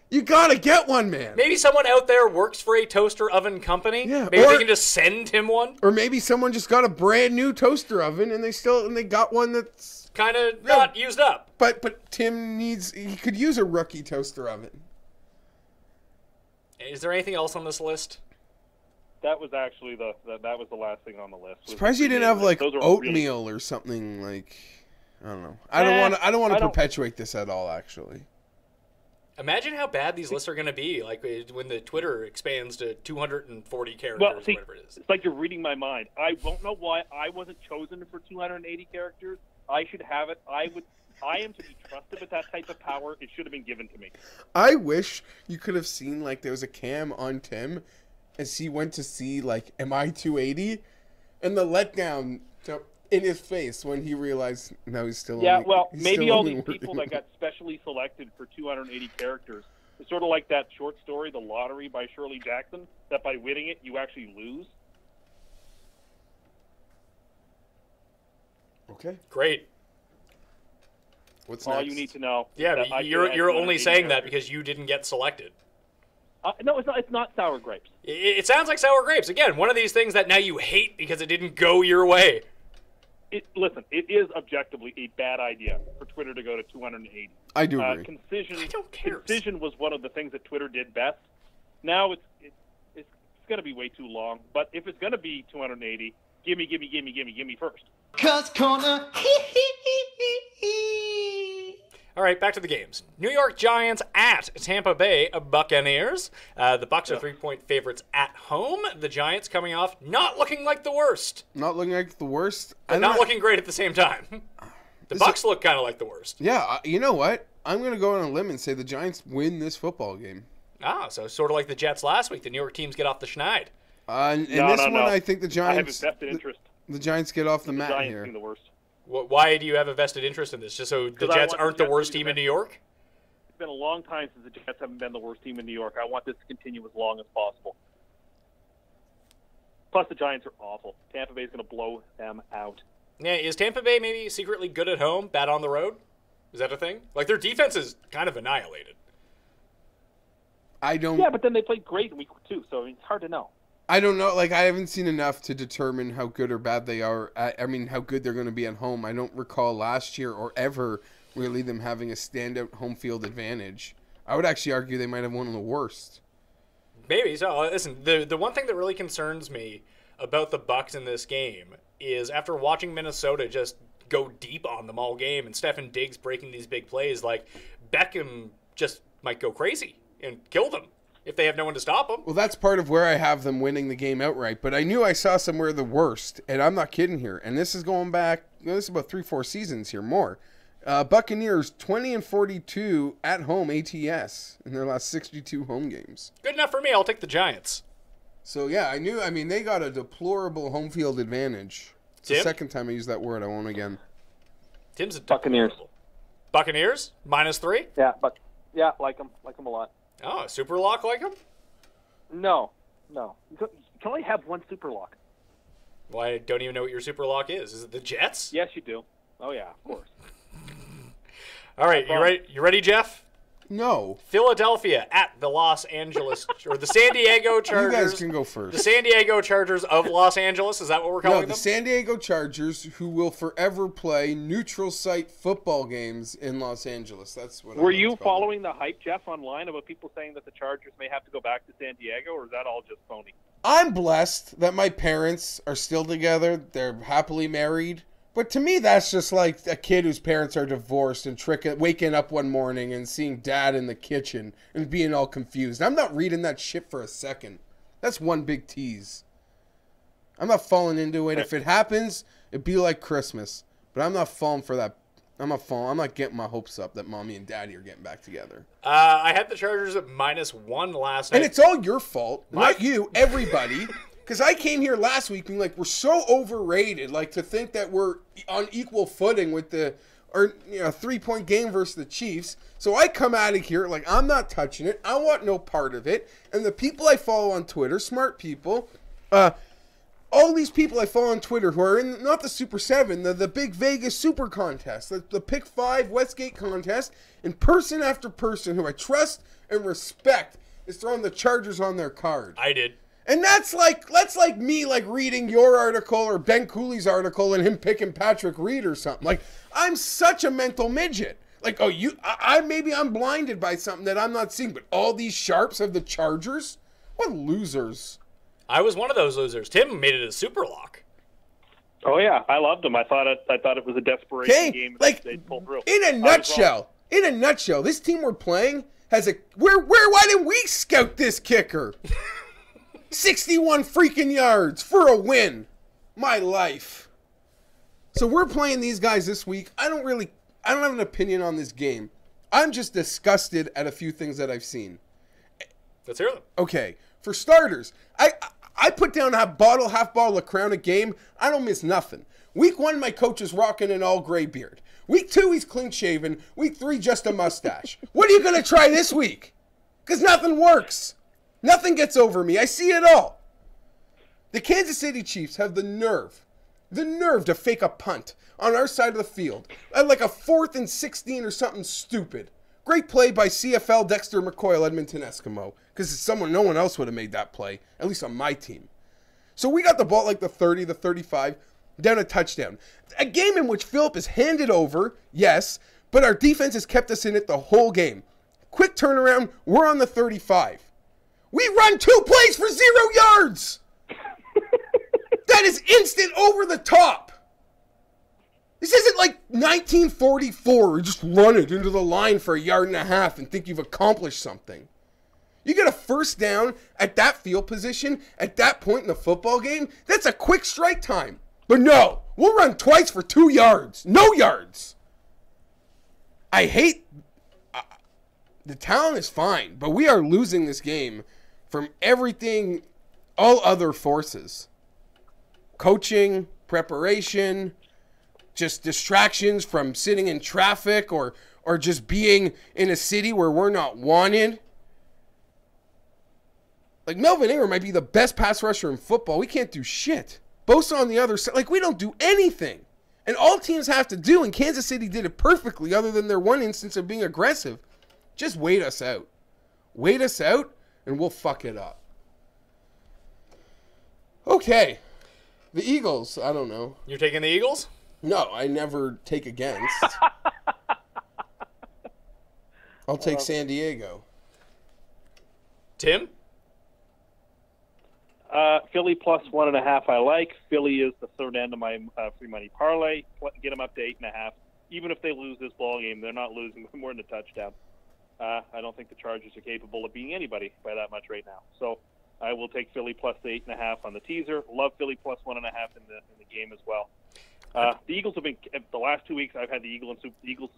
You gotta get one, man. Maybe someone out there works for a toaster oven company. Yeah, Maybe they can just send him one. Or maybe someone just got a brand new toaster oven and they got one that's kind of not used up. But Tim he could use a rookie toaster oven. Is there anything else on this list? That was actually the last thing on the list. Surprised you didn't have oatmeal or something I don't know. I don't want to perpetuate this at all, actually. Imagine how bad these lists are going to be, when the Twitter expands to 240 characters, well, see, whatever it is. It's like you're reading my mind. I don't know why I wasn't chosen for 280 characters. I should have it. I am to be trusted with that type of power. It should have been given to me. I wish you could have seen, there was a cam on Tim as he went to see, am I 280? And the letdown. So in his face when he realized now he's still Yeah, only, well, he's maybe still all only these people working. that got specially selected for 280 characters. It's sort of like that short story, The Lottery by Shirley Jackson, that by winning it, you actually lose. Okay. Great. What's All next? you need to know. Yeah, that but I you're could add only 280 saying that characters. because you didn't get selected. No, it's not. It's not sour grapes. It sounds like sour grapes. Again, one of these things that now you hate because it didn't go your way. Listen, it is objectively a bad idea for Twitter to go to 280. I do agree. Concision, I don't care. Concision was one of the things that Twitter did best. Now it's going to be way too long. But if it's going to be 280, give me first. Cust Corner. All right, back to the games. New York Giants at Tampa Bay Buccaneers. The Bucs are 3-point favorites at home. The Giants coming off not looking like the worst, Not looking like the worst. but not looking great at the same time. The Bucs look kind of like the worst. Yeah, you know what? I'm going to go on a limb and say the Giants win this football game. So sort of like the Jets last week. The New York teams get off the schneid. In No, this no, one, no. I think the I have a Giants. vested interest. The Giants get off the The mat Giants here. being the worst. Why do you have a vested interest in this? Just so the 'Cause I Jets want aren't the the Jets worst to be team the in New York? It's been a long time since the Jets haven't been the worst team in New York. I want this to continue as long as possible. Plus, the Giants are awful. Tampa Bay is going to blow them out. Yeah, is Tampa Bay maybe secretly good at home, bad on the road? Is that a thing? Like, their defense is kind of annihilated. I don't. Yeah, but then they played great in week 2, so it's hard to know. I don't know. Like, I haven't seen enough to determine how good or bad they are. I mean, how good they're going to be at home. I don't recall last year or ever really them having a standout home field advantage. I would actually argue they might have one of the worst. Maybe. So, listen, the one thing that really concerns me about the Bucs in this game is after watching Minnesota just go deep on them all game and Stefan Diggs breaking these big plays, like, Beckham just might go crazy and kill them if they have no one to stop them. Well, that's part of where I have them winning the game outright. But I knew I saw somewhere the worst, and I'm not kidding here. And this is going back, this is about 3-4 seasons here, more. Buccaneers 20-42 at home ATS in their last 62 home games. Good enough for me. I'll take the Giants. So, yeah, I mean, they got a deplorable home field advantage. It's the Tim? second time I use that word. I won't again. Tim's a Buccaneers. Buccaneers? -3? Yeah, like them a lot. Oh, super lock like them? No. You can only have one super lock. Well, I don't even know what your super lock is. Is it the Jets? Yes, you do. Oh yeah, of course. All right, you ready? You ready, Geoff? No. Philadelphia at the Los Angeles or the San Diego You Chargers. guys can go first. The San Diego Chargers of Los Angeles. Is that what we're calling No, the them? San Diego Chargers, who will forever play neutral site football games in Los Angeles. That's what. Were you following the hype, Geoff, online about people saying that the Chargers may have to go back to San Diego, or is that all just phony? I'm blessed that my parents are still together. They're happily married. But to me, that's just like a kid whose parents are divorced and waking up one morning and seeing dad in the kitchen and being all confused. I'm not reading that shit for a second. That's one big tease. I'm not falling into it. If it happens, it'd be like Christmas. But I'm not falling for that. I'm not getting my hopes up that mommy and daddy are getting back together. I had the Chargers at -1 last night. And it's all your fault, not you, everybody. Because I came here last week being like, we're so overrated, like to think that we're on equal footing with the 3-point game versus the Chiefs. So I come out of here like, I'm not touching it. I want no part of it. And the people I follow on Twitter, smart people, all these people I follow on Twitter who are in not the Super 7, the big Vegas Super Contest, the Pick 5 Westgate Contest, and person after person who I trust and respect is throwing the Chargers on their card. I did. And that's like me like reading your article or Ben Cooley's article and him picking Patrick Reed or something. Like, I'm such a mental midget. Like, maybe I'm blinded by something that I'm not seeing, but all these sharps of the Chargers? What losers. I was one of those losers. Tim made it a super lock. Oh yeah, I loved them. I thought it was a desperation game. Like, They'd pull through. in a nutshell, this team we're playing has a why didn't we scout this kicker? 61 freaking yards for a win. My life. So we're playing these guys this week. I don't have an opinion on this game. I'm just disgusted at a few things that I've seen. Let's hear them. Okay, for starters, I put down half bottle of Crown a game. I don't miss nothing. Week 1, my coach is rocking an all gray beard. Week 2, he's clean shaven. Week 3, just a mustache. What are you going to try this week? Because nothing works. Nothing gets over me. I see it all. The Kansas City Chiefs have the nerve to fake a punt on our side of the field at like a 4th and 16 or something stupid. Great play by CFL Dexter McCoy, Edmonton Eskimo, because no one else would have made that play, at least on my team. So we got the ball like the 30, the 35, down a touchdown. A game in which Phillip is handed over, yes, but our defense has kept us in it the whole game. Quick turnaround, we're on the 35. We run 2 plays for 0 yards! That is instant over the top. This isn't like 1944. You just run it into the line for 1.5 yards and think you've accomplished something. You get a first down at that field position at that point in the football game. That's a quick strike time. But no, we'll run twice for 2 yards. No yards. I hate... the talent is fine, but we are losing this game from everything, all other forces. Coaching, preparation, just distractions from sitting in traffic or just being in a city where we're not wanted. Like, Melvin Ingram might be the best pass rusher in football. We can't do shit. Bosa on the other side. Like, we don't do anything. And all teams have to do, and Kansas City did it perfectly other than their one instance of being aggressive, just wait us out. Wait us out, and we'll fuck it up. Okay. The Eagles, I don't know. You're taking the Eagles? No, I never take against. I'll take San Diego. Tim? Philly plus 1.5 I like. Philly is the third end of my free money parlay. Get them up to 8.5. Even if they lose this ball game, they're not losing by more than a touchdown. I don't think the Chargers are capable of beating anybody by that much right now. So I will take Philly plus the 8.5 on the teaser. Love Philly plus 1.5 in the game as well. The Eagles have been the last 2 weeks. I've had the Eagles Super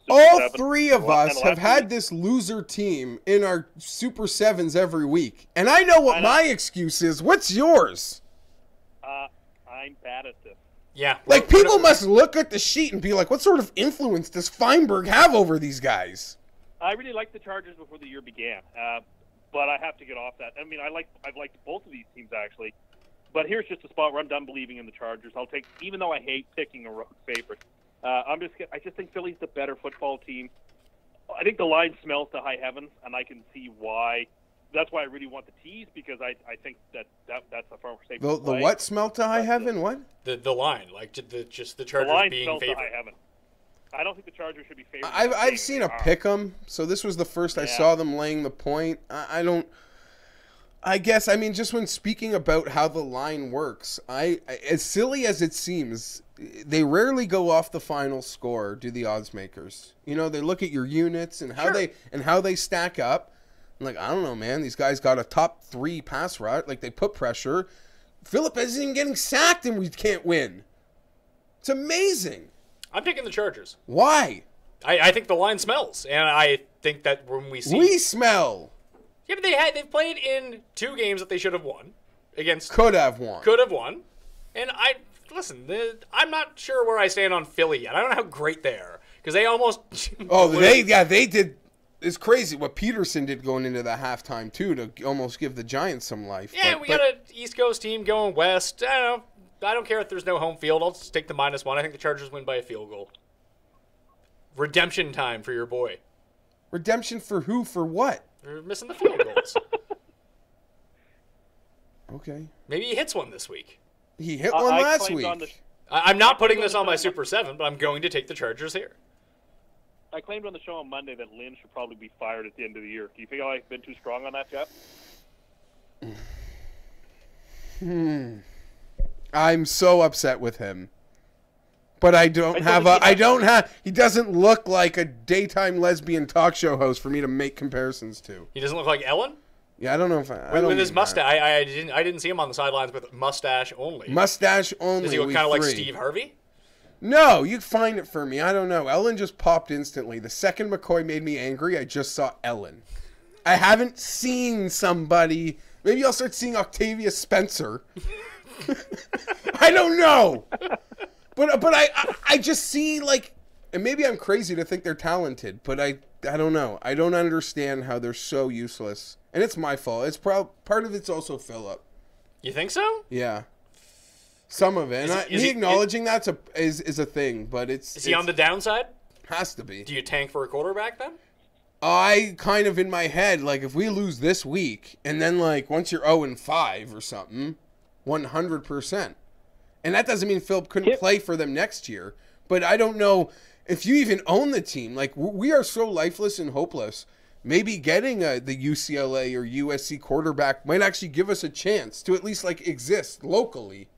All 7. 3 of us have had this loser team in our Super 7s every week. And I know what my excuse is. What's yours? I'm bad at this. Yeah. Like, people must look at the sheet and be like, what sort of influence does Fienberg have over these guys? I really liked the Chargers before the year began, but I have to get off that. I mean, I've liked both of these teams, actually. But here's just a spot where I'm done believing in the Chargers. I'll take, even though I hate picking a road favorite, I just think Philly's the better football team. I think the line smells to high heavens, and I can see why. That's why I really want the tease, because I think that's a far safer The what smell to high heaven? What? The line, like the Chargers the line being smells favored. to high heaven. I don't think the Chargers should be favored. I've seen a pick 'em, so this was the first I saw them laying the point. I guess, I mean, just when speaking about how the line works, as silly as it seems, they rarely go off the final score, do the odds makers. You know, they look at your units and how they stack up. I'm like, I don't know, man. These guys got a top 3 pass rush. Like, they put pressure. Phillip isn't even getting sacked and we can't win. It's amazing. I'm taking the Chargers. Why? I think the line smells, and I think that when we see... We smell. Yeah, but they've played in 2 games that they should have won. Could have won. And I'm not sure where I stand on Philly yet. I don't know how great they are, because they almost... they did... It's crazy what Peterson did going into the halftime, too, to almost give the Giants some life. Yeah, we got an East Coast team going west. I don't know. I don't care if there's no home field. I'll just take the -1. I think the Chargers win by a field goal. Redemption time for your boy. Redemption for who? For what? They're missing the field goals. Okay. Maybe he hits one this week. He hit one last week. I'm not putting this on my Super 7, but I'm going to take the Chargers here. I claimed on the show on Monday that Lynn should probably be fired at the end of the year. Do you feel I've been too strong on that, Geoff? I'm so upset with him. But he doesn't look like a daytime lesbian talk show host for me to make comparisons to. He doesn't look like Ellen? Yeah, I don't know if with his mustache. I didn't see him on the sidelines with mustache only. Mustache only. Does he look kind of like Steve Harvey? No, you find it for me. I don't know. Ellen just popped instantly. The second McCoy made me angry, I just saw Ellen. I haven't seen somebody. Maybe I'll start seeing Octavia Spencer. I don't know. But I just see, like, and maybe I'm crazy to think they're talented, but I don't know. I don't understand how they're so useless. And it's my fault. It's part of it's also Phillip. You think so? Yeah. Some of it. And acknowledging that's is a thing, but it's... Is he on the downside? Has to be. Do you tank for a quarterback then? I kind of in my head, like, if we lose this week, and then, like, once you're 0-5 or something, 100%. And that doesn't mean Phillip couldn't play for them next year. But I don't know if you even own the team. Like, we are so lifeless and hopeless. Maybe getting the UCLA or USC quarterback might actually give us a chance to at least, like, exist locally.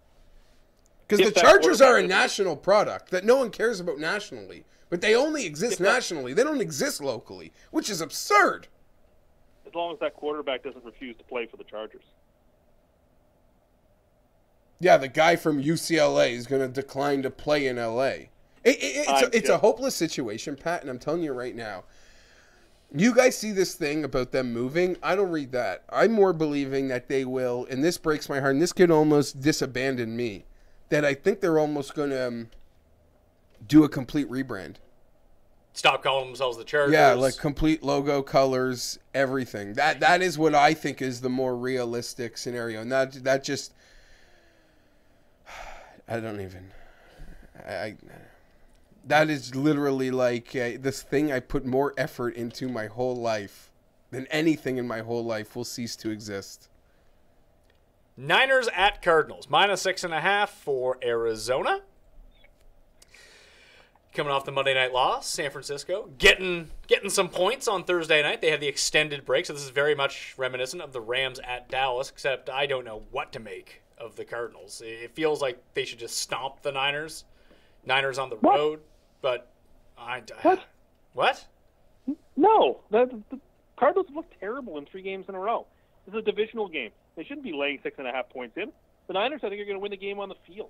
Because the Chargers are a national product that no one cares about nationally. But they only exist nationally. They don't exist locally, which is absurd. As long as that quarterback doesn't refuse to play for the Chargers. Yeah, the guy from UCLA is going to decline to play in LA. It's a hopeless situation, Pat, and I'm telling you right now. You guys see this thing about them moving? I don't read that. I'm more believing that they will, and this breaks my heart, and this could almost disabandon me, that I think they're almost going to do a complete rebrand. Stop calling themselves the Chargers. Yeah, like complete logo, colors, everything. That is what I think is the more realistic scenario. And that just... I don't even... that is literally like this thing I put more effort into my whole life than anything in my whole life will cease to exist. Niners at Cardinals. -6.5 for Arizona. Coming off the Monday night loss, San Francisco getting some points on Thursday night. They had the extended break, so this is very much reminiscent of the Rams at Dallas, except I don't know what to make of the Cardinals. It feels like they should just stomp the Niners. Niners on the road, but What? No, the Cardinals have looked terrible in 3 games in a row. This is a divisional game. They shouldn't be laying 6.5 points in. The Niners, I think, are going to win the game on the field.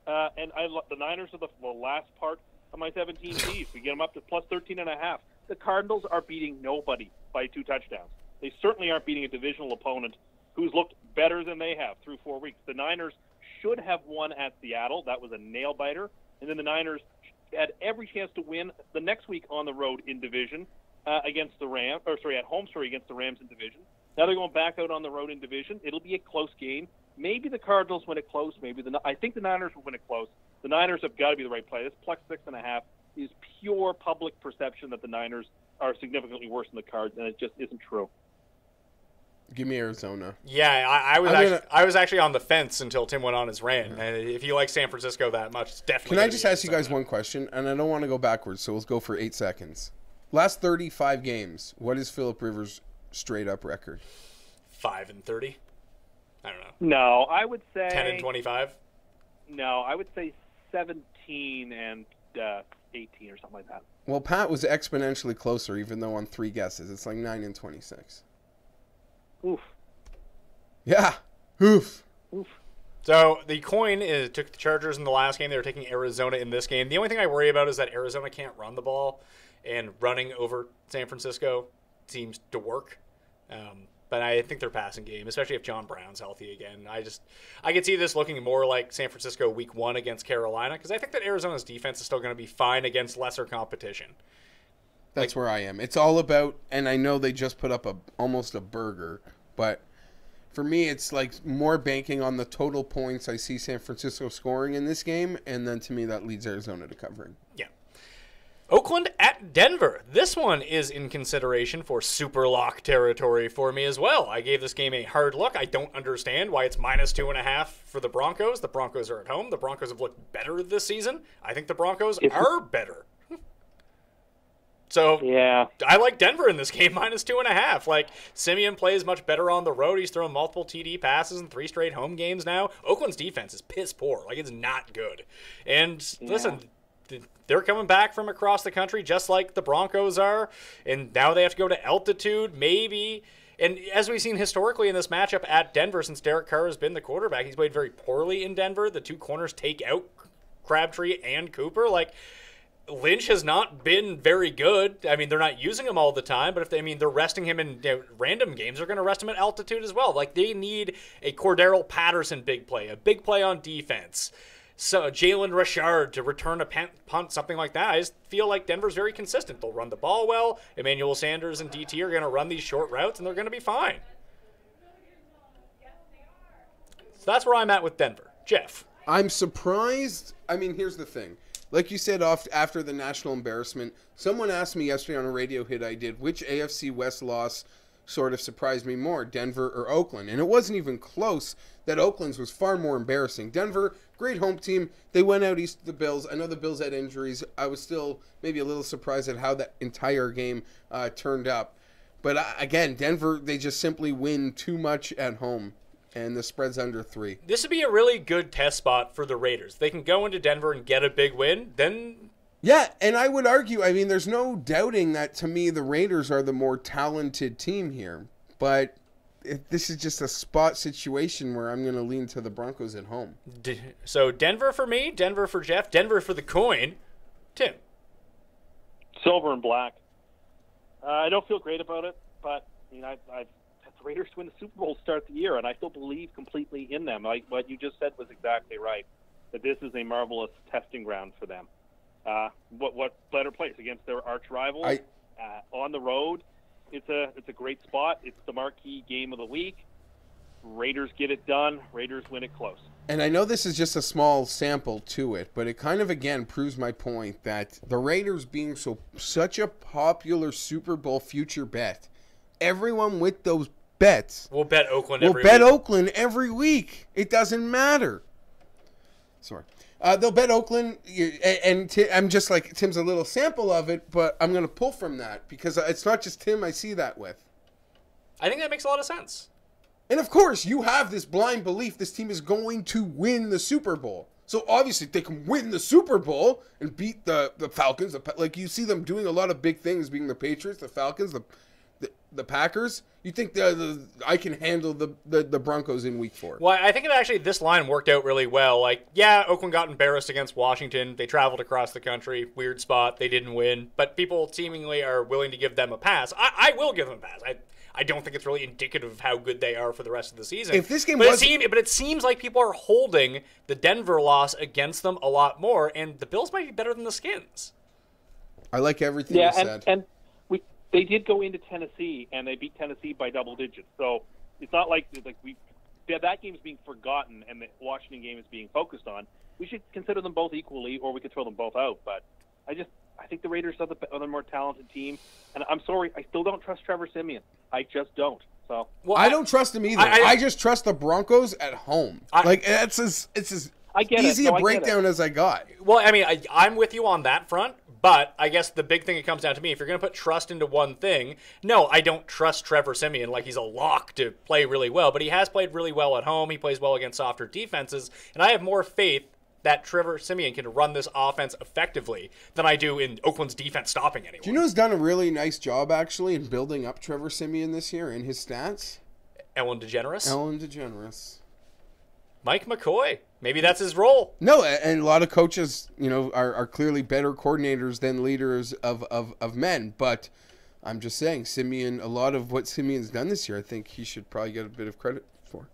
And the Niners are the last part of my 17 Ds. We get them up to plus 13.5. The Cardinals are beating nobody by 2 touchdowns. They certainly aren't beating a divisional opponent who's looked better than they have through 4 weeks. The Niners should have won at Seattle. That was a nail-biter. And then the Niners had every chance to win the next week on the road in division against the Rams, at home against the Rams in division. Now they're going back out on the road in division. It'll be a close game. Maybe the Cardinals win it close. I think the Niners will win it close. The Niners have got to be the right play. This plus 6.5 is pure public perception that the Niners are significantly worse than the Cards, and it just isn't true. Give me Arizona. Yeah, I was actually on the fence until Tim went on his rant. And if you like San Francisco that much, it's definitely. Can I just ask you guys one question? And I don't want to go backwards, so we'll go for 8 seconds. Last 35 games, what is Phillip Rivers' straight-up record? 5-30. I don't know. No, I would say 10-25. No, I would say 17 and 18 or something like that. Well, Pat was exponentially closer, even though on 3 guesses. It's like 9-26. Oof. Yeah. Oof. So the coin took the Chargers in the last game. They were taking Arizona in this game. The only thing I worry about is that Arizona can't run the ball, and running over San Francisco seems to work. But I think their passing game, especially if John Brown's healthy again, I could see this looking more like San Francisco week 1 against Carolina, because I think that Arizona's defense is still going to be fine against lesser competition. That's where I am. It's all about, and I know they just put up almost a burger, but for me, it's like more banking on the total points I see San Francisco scoring in this game, and then to me that leads Arizona to covering. Yeah. Oakland at Denver. This one is in consideration for super lock territory for me as well. I gave this game a hard look. I don't understand why it's -2.5 for the Broncos. The Broncos are at home. The Broncos have looked better this season. I think the Broncos are better. So yeah, I like Denver in this game, -2.5. Like, Simeon plays much better on the road. He's thrown multiple TD passes in 3 straight home games now. Oakland's defense is piss poor. Like, it's not good. And listen, they're coming back from across the country just like the Broncos are. And now they have to go to altitude, maybe. And as we've seen historically in this matchup at Denver, since Derek Carr has been the quarterback, he's played very poorly in Denver. The 2 corners take out Crabtree and Cooper. Like, Lynch has not been very good. I mean, they're not using him all the time, but they're resting him in random games. They're going to rest him at altitude as well. Like, they need a Cordero Patterson big play, a big play on defense. so Jalen Richard to return a punt, something like that. I just feel like Denver's very consistent. They'll run the ball well. Emmanuel Sanders and DT are going to run these short routes, and they're going to be fine. So that's where I'm at with Denver. Geoff. I'm surprised. I mean, here's the thing. Like you said, after the national embarrassment, someone asked me yesterday on a radio hit I did, which AFC West loss sort of surprised me more, Denver or Oakland? And it wasn't even close that Oakland's was far more embarrassing. Denver, great home team. They went out east of the Bills. I know the Bills had injuries. I was still maybe a little surprised at how that entire game turned up. But again, Denver, they just simply win too much at home. And the spread's under 3. This would be a really good test spot for the Raiders. They can go into Denver and get a big win, then... Yeah, and I would argue, I mean, there's no doubting that, to me, the Raiders are the more talented team here. But this is just a spot situation where I'm going to lean to the Broncos at home. So Denver for me, Denver for Geoff, Denver for the coin. Tim? Silver and black. I don't feel great about it, but I've the Raiders to win the Super Bowl to start the year, and I still believe completely in them. What you just said was exactly right, that this is a marvelous testing ground for them. What better place against their arch rival on the road? It's a great spot. It's the marquee game of the week. Raiders get it done. Raiders win it close. And I know this is just a small sample to it, but it kind of, again, proves my point that the Raiders being such a popular Super Bowl future bet, everyone with those bets will bet Oakland every week. It doesn't matter. Sorry. They'll bet Oakland, and I'm just like, Tim's a little sample of it, but I'm going to pull from that because it's not just Tim I see that with. I think that makes a lot of sense. And of course, you have this blind belief this team is going to win the Super Bowl. So obviously, they can win the Super Bowl and beat the Falcons. Like you see them doing a lot of big things, being the Patriots, the Falcons, the Packers. You think I can handle the Broncos in week 4? Well, I think this line worked out really well. Like, yeah, Oakland got embarrassed against Washington. They traveled across the country. Weird spot. They didn't win. But people seemingly are willing to give them a pass. I will give them a pass. I don't think it's really indicative of how good they are for the rest of the season. If this game but it seems like people are holding the Denver loss against them a lot more, and the Bills might be better than the Skins. I like everything you said. And they did go into Tennessee, and they beat Tennessee by double digits. So it's not like that game is being forgotten and the Washington game is being focused on. We should consider them both equally, or we could throw them both out. But I think the Raiders are the more talented team. And I'm sorry, I still don't trust Trevor Siemian. I just don't. So I don't trust him either. I just trust the Broncos at home. It's as easy a breakdown as I got. Well, I mean, I'm with you on that front. But I guess the big thing it comes down to me, if you're going to put trust into one thing, no, I don't trust Trevor Siemian like he's a lock to play really well. But he has played really well at home. He plays well against softer defenses. And I have more faith that Trevor Siemian can run this offense effectively than I do in Oakland's defense stopping anyone. Do you know who's done a really nice job, actually, in building up Trevor Siemian this year in his stats? Ellen DeGeneres. Mike McCoy. Maybe that's his role. No, and a lot of coaches, are clearly better coordinators than leaders of men. But I'm just saying, Siemian, a lot of what Siemian's done this year, I think he should probably get a bit of credit for.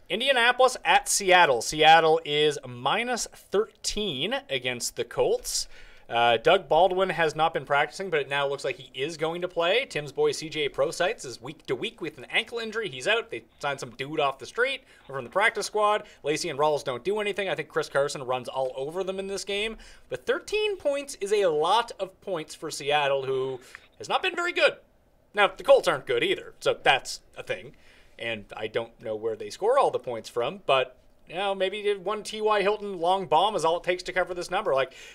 Indianapolis at Seattle. Seattle is minus 13 against the Colts. Doug Baldwin has not been practicing, but it now looks like he is going to play. Tim's boy CJ Proscites is week to week with an ankle injury. He's out. They signed some dude off the street or from the practice squad. Lacey and Rawls don't do anything. I think Chris Carson runs all over them in this game. But 13 points is a lot of points for Seattle, who has not been very good. Now, the Colts aren't good either, so that's a thing. And I don't know where they score all the points from, but maybe one T.Y. Hilton long bomb is all it takes to cover this number.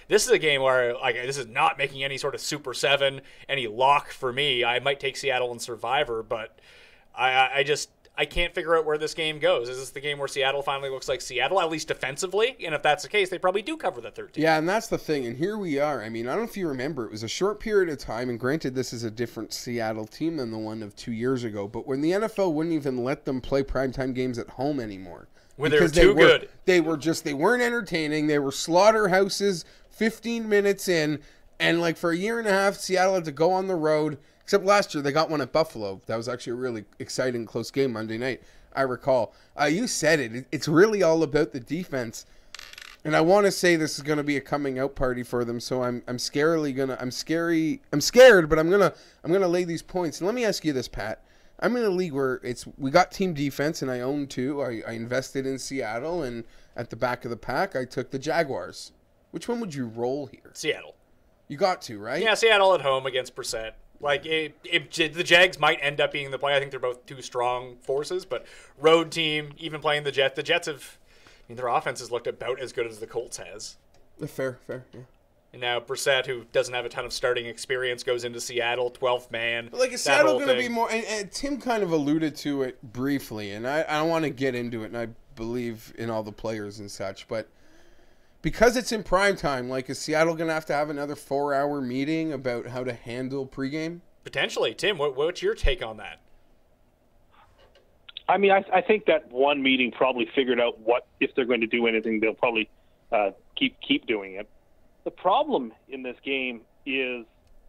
This is a game where, this is not making any sort of Super 7, any lock for me. I might take Seattle in Survivor, but I can't figure out where this game goes. Is this the game where Seattle finally looks like Seattle, at least defensively? And if that's the case, they probably do cover the 13. Yeah, and that's the thing. And here we are. I mean, I don't know if you remember, it was a short period of time, and granted, this is a different Seattle team than the one of 2 years ago, but when the NFL wouldn't even let them play primetime games at home anymore. When they were too good. They weren't entertaining. They were slaughterhouses 15 minutes in, and for a year and a half, Seattle had to go on the road. Except last year, they got one at Buffalo. That was actually a really exciting, close game Monday night, I recall. You said it. It's really all about the defense. And I want to say this is going to be a coming out party for them, so I'm scared, but I'm gonna lay these points. And let me ask you this, Pat. I'm in a league where we got team defense, and I own two. I invested in Seattle, and at the back of the pack, I took the Jaguars. Which one would you roll here? Seattle. You got to, right? Yeah, Seattle at home against Brissett. Like, the Jags might end up being in the play. I think they're both two strong forces, but road team, even playing the Jets. The Jets have, their offense has looked about as good as the Colts has. Fair, yeah. And now Brissett, who doesn't have a ton of starting experience, goes into Seattle, 12th man. Like, is Seattle going to be more, and Tim kind of alluded to it briefly, and I don't want to get into it, and I believe in all the players and such, but because it's in prime time, like, is Seattle going to have another 4-hour meeting about how to handle pregame? Potentially. Tim, what's your take on that? I mean, I think that one meeting probably figured out what, if they're going to do anything, they'll probably keep doing it. The problem in this game is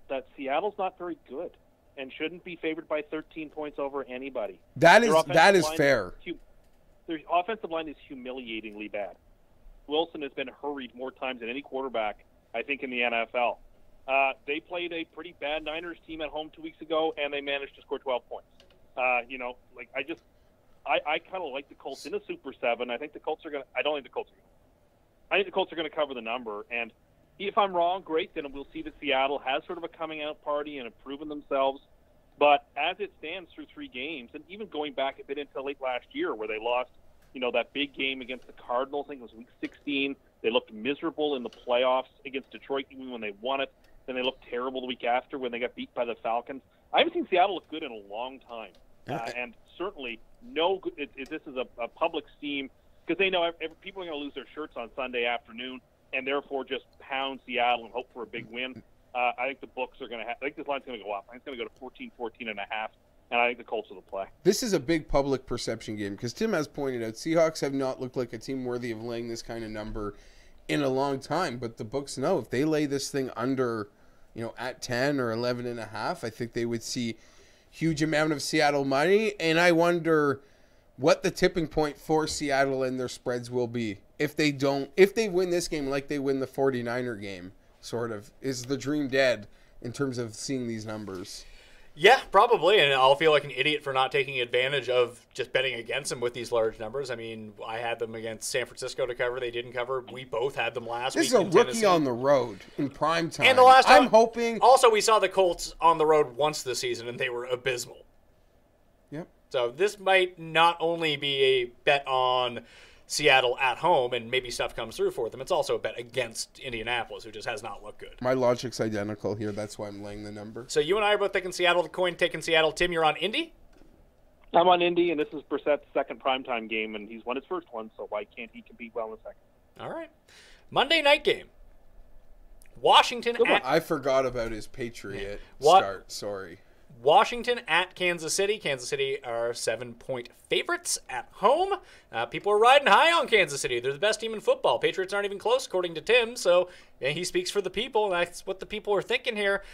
that Seattle's not very good and shouldn't be favored by 13 points over anybody. That is fair. Their offensive line is humiliatingly bad. Wilson has been hurried more times than any quarterback, I think, in the NFL. They played a pretty bad Niners team at home 2 weeks ago, and they managed to score 12 points. I kind of like the Colts in a Super 7. I think the Colts are going to – I don't think the Colts are going to. I think the Colts are going to cover the number. And if I'm wrong, great, then we'll see that Seattle has sort of a coming-out party and have proven themselves. But as it stands through 3 games, and even going back a bit into late last year where they lost – that big game against the Cardinals, I think it was week 16. They looked miserable in the playoffs against Detroit even when they won it. Then they looked terrible the week after when they got beat by the Falcons. I haven't seen Seattle look good in a long time. And certainly this is a public steam because they know people are going to lose their shirts on Sunday afternoon and therefore just pound Seattle and hope for a big win. I think the books are going to I think this line's going to go up. I think it's going to go to 14.5. And I think the Colts will play. This is a big public perception game because Tim has pointed out Seahawks have not looked like a team worthy of laying this kind of number in a long time. But the books know if they lay this thing under, at 10 or 11.5, I think they would see huge amount of Seattle money. And I wonder what the tipping point for Seattle and their spreads will be. If they win this game like they win the 49er game, sort of, is the dream dead in terms of seeing these numbers? Yeah, probably, and I'll feel like an idiot for not taking advantage of just betting against them with these large numbers. I mean, I had them against San Francisco to cover. They didn't cover. We both had them last week. This is a rookie on the road in prime time. And the last time, I'm hoping. Also, we saw the Colts on the road once this season, and they were abysmal. Yep. So this might not only be a bet on Seattle at home, and maybe stuff comes through for them. It's also a bet against Indianapolis, who just has not looked good. My logic's identical here. That's why I'm laying the number. So you and I are both taking Seattle. The coin taking Seattle. Tim, you're on Indy? I'm on Indy, and this is Brissett's second primetime game, and he's won his first one, so why can't he compete well in the second? All right. Monday night game. Washington I forgot about his Patriot start. Sorry. Washington at Kansas City. Kansas City are 7-point favorites at home. People are riding high on Kansas City. They're the best team in football. Patriots aren't even close, according to Tim. So he speaks for the people, and that's what the people are thinking here.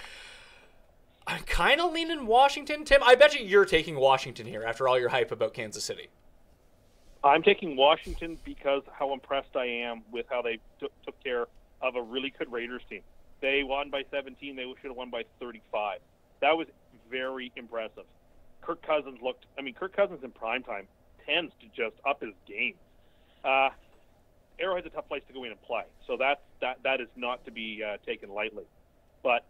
I'm kind of leaning Washington. Tim, I bet you're taking Washington here after all your hype about Kansas City. I'm taking Washington because how impressed I am with how they took care of a really good Raiders team. They won by 17. They should have won by 35. That was very impressive. Kirk Cousins in primetime tends to just up his game. Arrowhead's a tough place to go in and play, so that is not to be taken lightly. But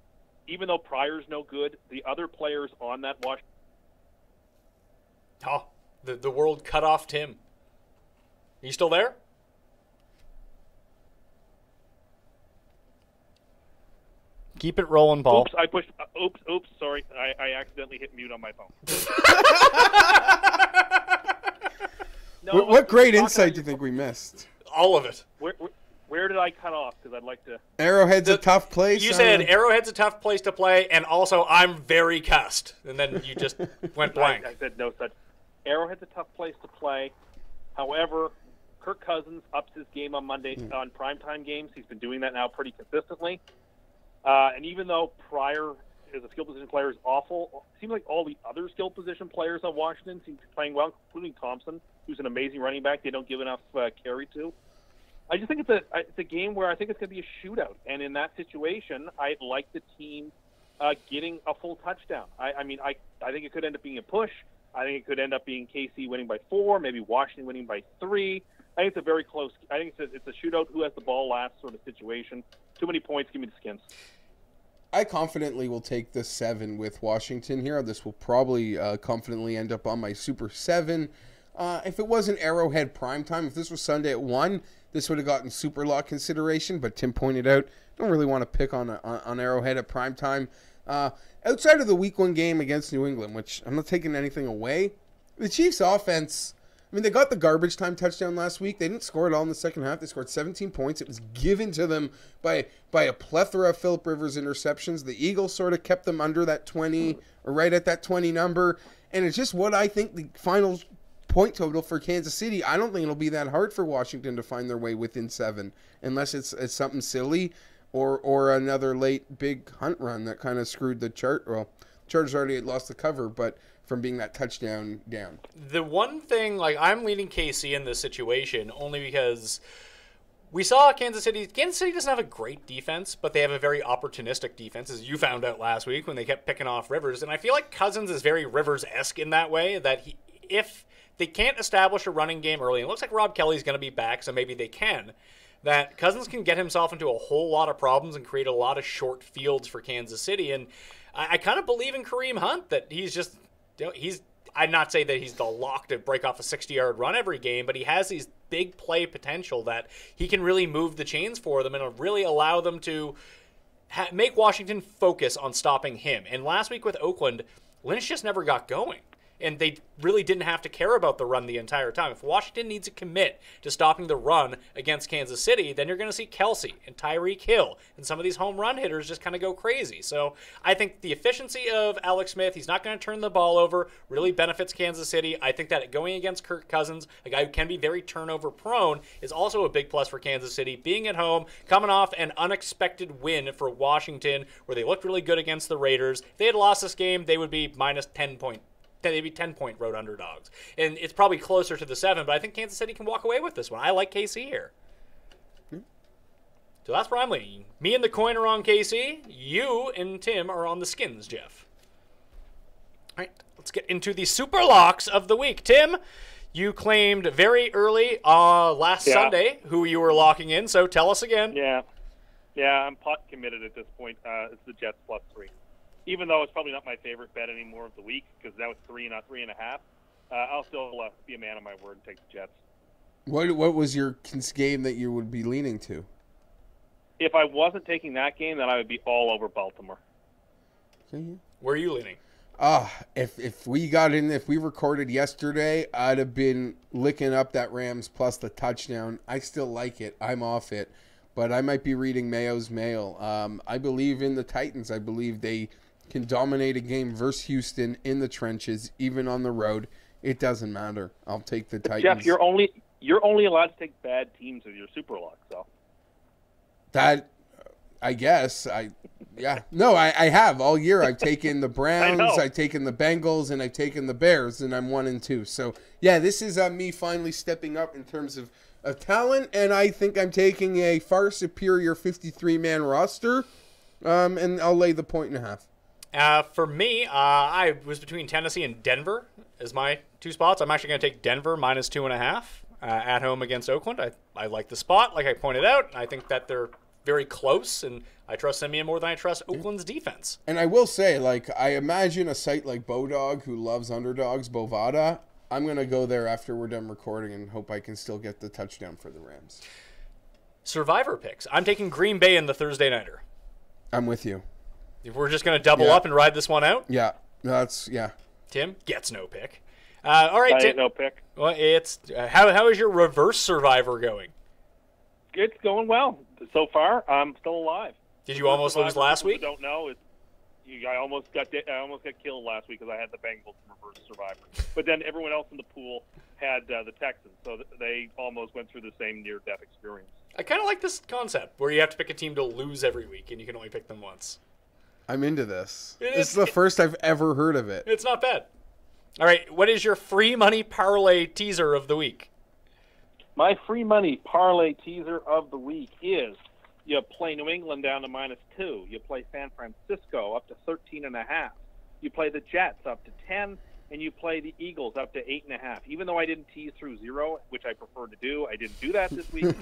even though Pryor's no good, the other players on that Washington... Oh, the world cut off Tim. Are you still there? Keep it rolling, Paul. Oops, sorry. I accidentally hit mute on my phone. No, what great insight do you think we missed? All of it. Where did I cut off? Because I'd like to... Arrowhead's a tough place. You said Arrowhead's a tough place to play, and also I'm very Cust. And then you just went blank. I said no such. Arrowhead's a tough place to play. However, Kirk Cousins ups his game on Monday on primetime games. He's been doing that now pretty consistently. And even though Pryor as a skill position player is awful, it seems like all the other skill position players on Washington seem to be playing well, including Thompson, who's an amazing running back they don't give enough carry to. I just think it's a game where I think it's going to be a shootout, and in that situation, I'd like the team getting a full touchdown. I mean, I think it could end up being a push. I think it could end up being KC winning by 4, maybe Washington winning by 3. I think it's a very close. I think it's a shootout. Who has the ball last sort of situation. Too many points. Give me the Skins. I confidently will take the 7 with Washington here. This will probably confidently end up on my Super 7. If it wasn't Arrowhead primetime, if this was Sunday at 1, this would have gotten Super Lock consideration. But Tim pointed out, don't really want to pick on Arrowhead at primetime. Outside of the Week 1 game against New England, which I'm not taking anything away, the Chiefs' offense, I mean, they got the garbage time touchdown last week. They didn't score it all in the second half. They scored 17 points. It was given to them by a plethora of Phillip Rivers interceptions. The Eagles sort of kept them under that 20, or right at that 20 number. And it's just what I think the final point total for Kansas City. I don't think it'll be that hard for Washington to find their way within 7, unless it's something silly or another late big hunt run that kind of screwed the chart. Well, Chargers already lost the cover, but from being that touchdown down. The one thing, like, I'm leaning KC in this situation only because we saw Kansas City. Kansas City doesn't have a great defense, but they have a very opportunistic defense, as you found out last week when they kept picking off Rivers. And I feel like Cousins is very Rivers-esque in that way, that if they can't establish a running game early, and it looks like Rob Kelly's going to be back, so maybe they can, that Cousins can get himself into a whole lot of problems and create a lot of short fields for Kansas City. And I kind of believe in Kareem Hunt, that he's just, I'd not say that he's the lock to break off a 60-yard run every game, but he has these big play potential that he can really move the chains for them and really allow them to make Washington focus on stopping him. And last week with Oakland, Lynch just never got going. And they really didn't have to care about the run the entire time. If Washington needs to commit to stopping the run against Kansas City, then you're going to see Kelsey and Tyreek Hill and some of these home run hitters just kind of go crazy. So I think the efficiency of Alex Smith, he's not going to turn the ball over, really benefits Kansas City. I think that going against Kirk Cousins, a guy who can be very turnover prone, is also a big plus for Kansas City. Being at home, coming off an unexpected win for Washington, where they looked really good against the Raiders. If they had lost this game, they would be minus 10 points. They'd be 10-point road underdogs. And it's probably closer to the 7, but I think Kansas City can walk away with this one. I like KC here. So that's where I'm leaning. Me and the coin are on KC. You and Tim are on the Skins, Geoff. All right, let's get into the super locks of the week. Tim, you claimed very early last Sunday who you were locking in, so tell us again. Yeah, I'm pot committed at this point. It's the Jets +3. Even though it's probably not my favorite bet anymore of the week, because that was 3, not 3.5, I'll still be a man of my word and take the Jets. What was your game that you would be leaning to? If I wasn't taking that game, then I would be all over Baltimore. Okay. Where are you leaning? If we recorded yesterday, I'd have been licking up that Rams plus the touchdown. I still like it. I'm off it. But I might be reading Mayo's mail. I believe in the Titans. I believe they can dominate a game versus Houston in the trenches, even on the road. It doesn't matter. I'll take the Titans. Geoff, you're only allowed to take bad teams with your super lock, so. That, I guess, No, I have all year. I've taken the Browns, I've taken the Bengals, and I've taken the Bears, and I'm 1-2. So, yeah, this is me finally stepping up in terms of talent, and I think I'm taking a far superior 53-man roster, and I'll lay the 1.5. For me, I was between Tennessee and Denver as my 2 spots. I'm actually going to take Denver minus 2.5 at home against Oakland. I like the spot, like I pointed out. I think that they're very close, and I trust Simeon more than I trust Oakland's defense. And I will say, I imagine a site like Bodog, who loves underdogs, Bovada. I'm going to go there after we're done recording and hope I can still get the touchdown for the Rams. Survivor picks. I'm taking Green Bay in the Thursday Nighter. I'm with you. If we're just going to double up and ride this one out? Yeah. Tim gets no pick. All right, Tim. No pick. Well, it's how is your reverse Survivor going? It's going well. So far, I'm still alive. Did you almost lose last week? Don't know. I almost got killed last week because I had the Bengals reverse Survivor. But then everyone else in the pool had the Texans, so they almost went through the same near-death experience. I kind of like this concept where you have to pick a team to lose every week, and you can only pick them once. I'm into this. This is the first I've ever heard of it. It's not bad. All right, what is your free money parlay teaser of the week? My free money parlay teaser of the week is you play New England down to -2. You play San Francisco up to 13.5. You play the Jets up to 10, and you play the Eagles up to 8.5. Even though I didn't tease through 0, which I prefer to do, I didn't do that this week.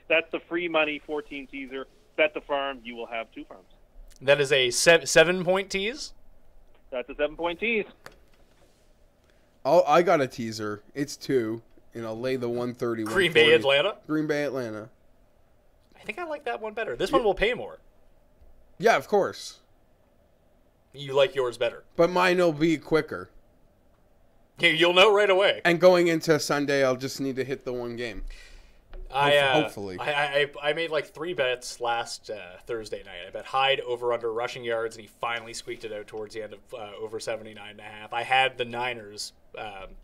That's the free money 14 teaser. Bet the farm, you will have 2 farms. That is a 7-point tease? That's a 7-point tease. Oh, I got a teaser. It's 2, and I'll lay the 130. Green Bay, Atlanta? Green Bay, Atlanta. I think I like that one better. This one will pay more. Yeah, of course. You like yours better. But mine will be quicker. You'll know right away. And going into Sunday, I'll just need to hit the one game. Hopefully. I made like 3 bets last Thursday night. I bet Hyde over under rushing yards, and he finally squeaked it out towards the end of over 79.5. I had the Niners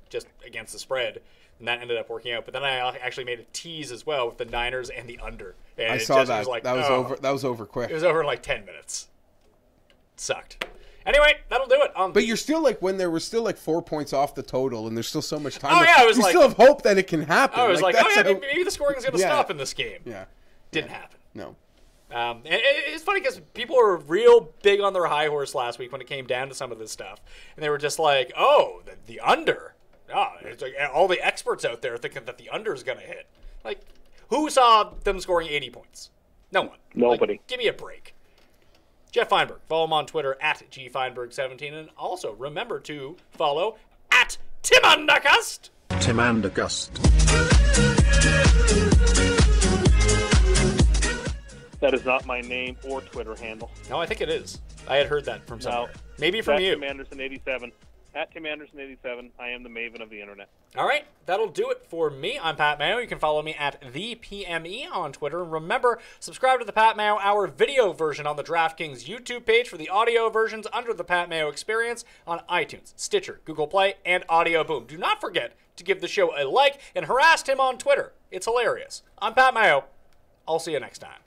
just against the spread, and that ended up working out. But then I actually made a tease as well with the Niners and the under. And I saw that. Was like, that was over quick. It was over in like 10 minutes. It sucked. Anyway, that'll do it. But you're still like when there was still like 4 points off the total, and there's still so much time. Oh yeah, I was you like, still have hope that it can happen. I was like, that's oh yeah, maybe the scoring is going to stop in this game. Yeah, didn't happen. No. And it's funny because people were real big on their high horse last week when it came down to some of this stuff, and they were just like, oh, the under. Oh, it's like all the experts out there thinking that the under is going to hit. Like, who saw them scoring 80 points? No one. Nobody. Like, give me a break. Geoff Fienberg. Follow him on Twitter at GFienberg17. And also remember to follow at Cust. Cust. That is not my name or Twitter handle. No, I think it is. I had heard that from somewhere. No, maybe from you. Tim Anderson87. At Tim Anderson87. I am the maven of the internet. All right, that'll do it for me. I'm Pat Mayo. You can follow me at ThePME on Twitter. And remember, subscribe to the Pat Mayo Hour video version on the DraftKings YouTube page for the audio versions under the Pat Mayo Experience on iTunes, Stitcher, Google Play, and Audio Boom. Do not forget to give the show a like and harass him on Twitter. It's hilarious. I'm Pat Mayo. I'll see you next time.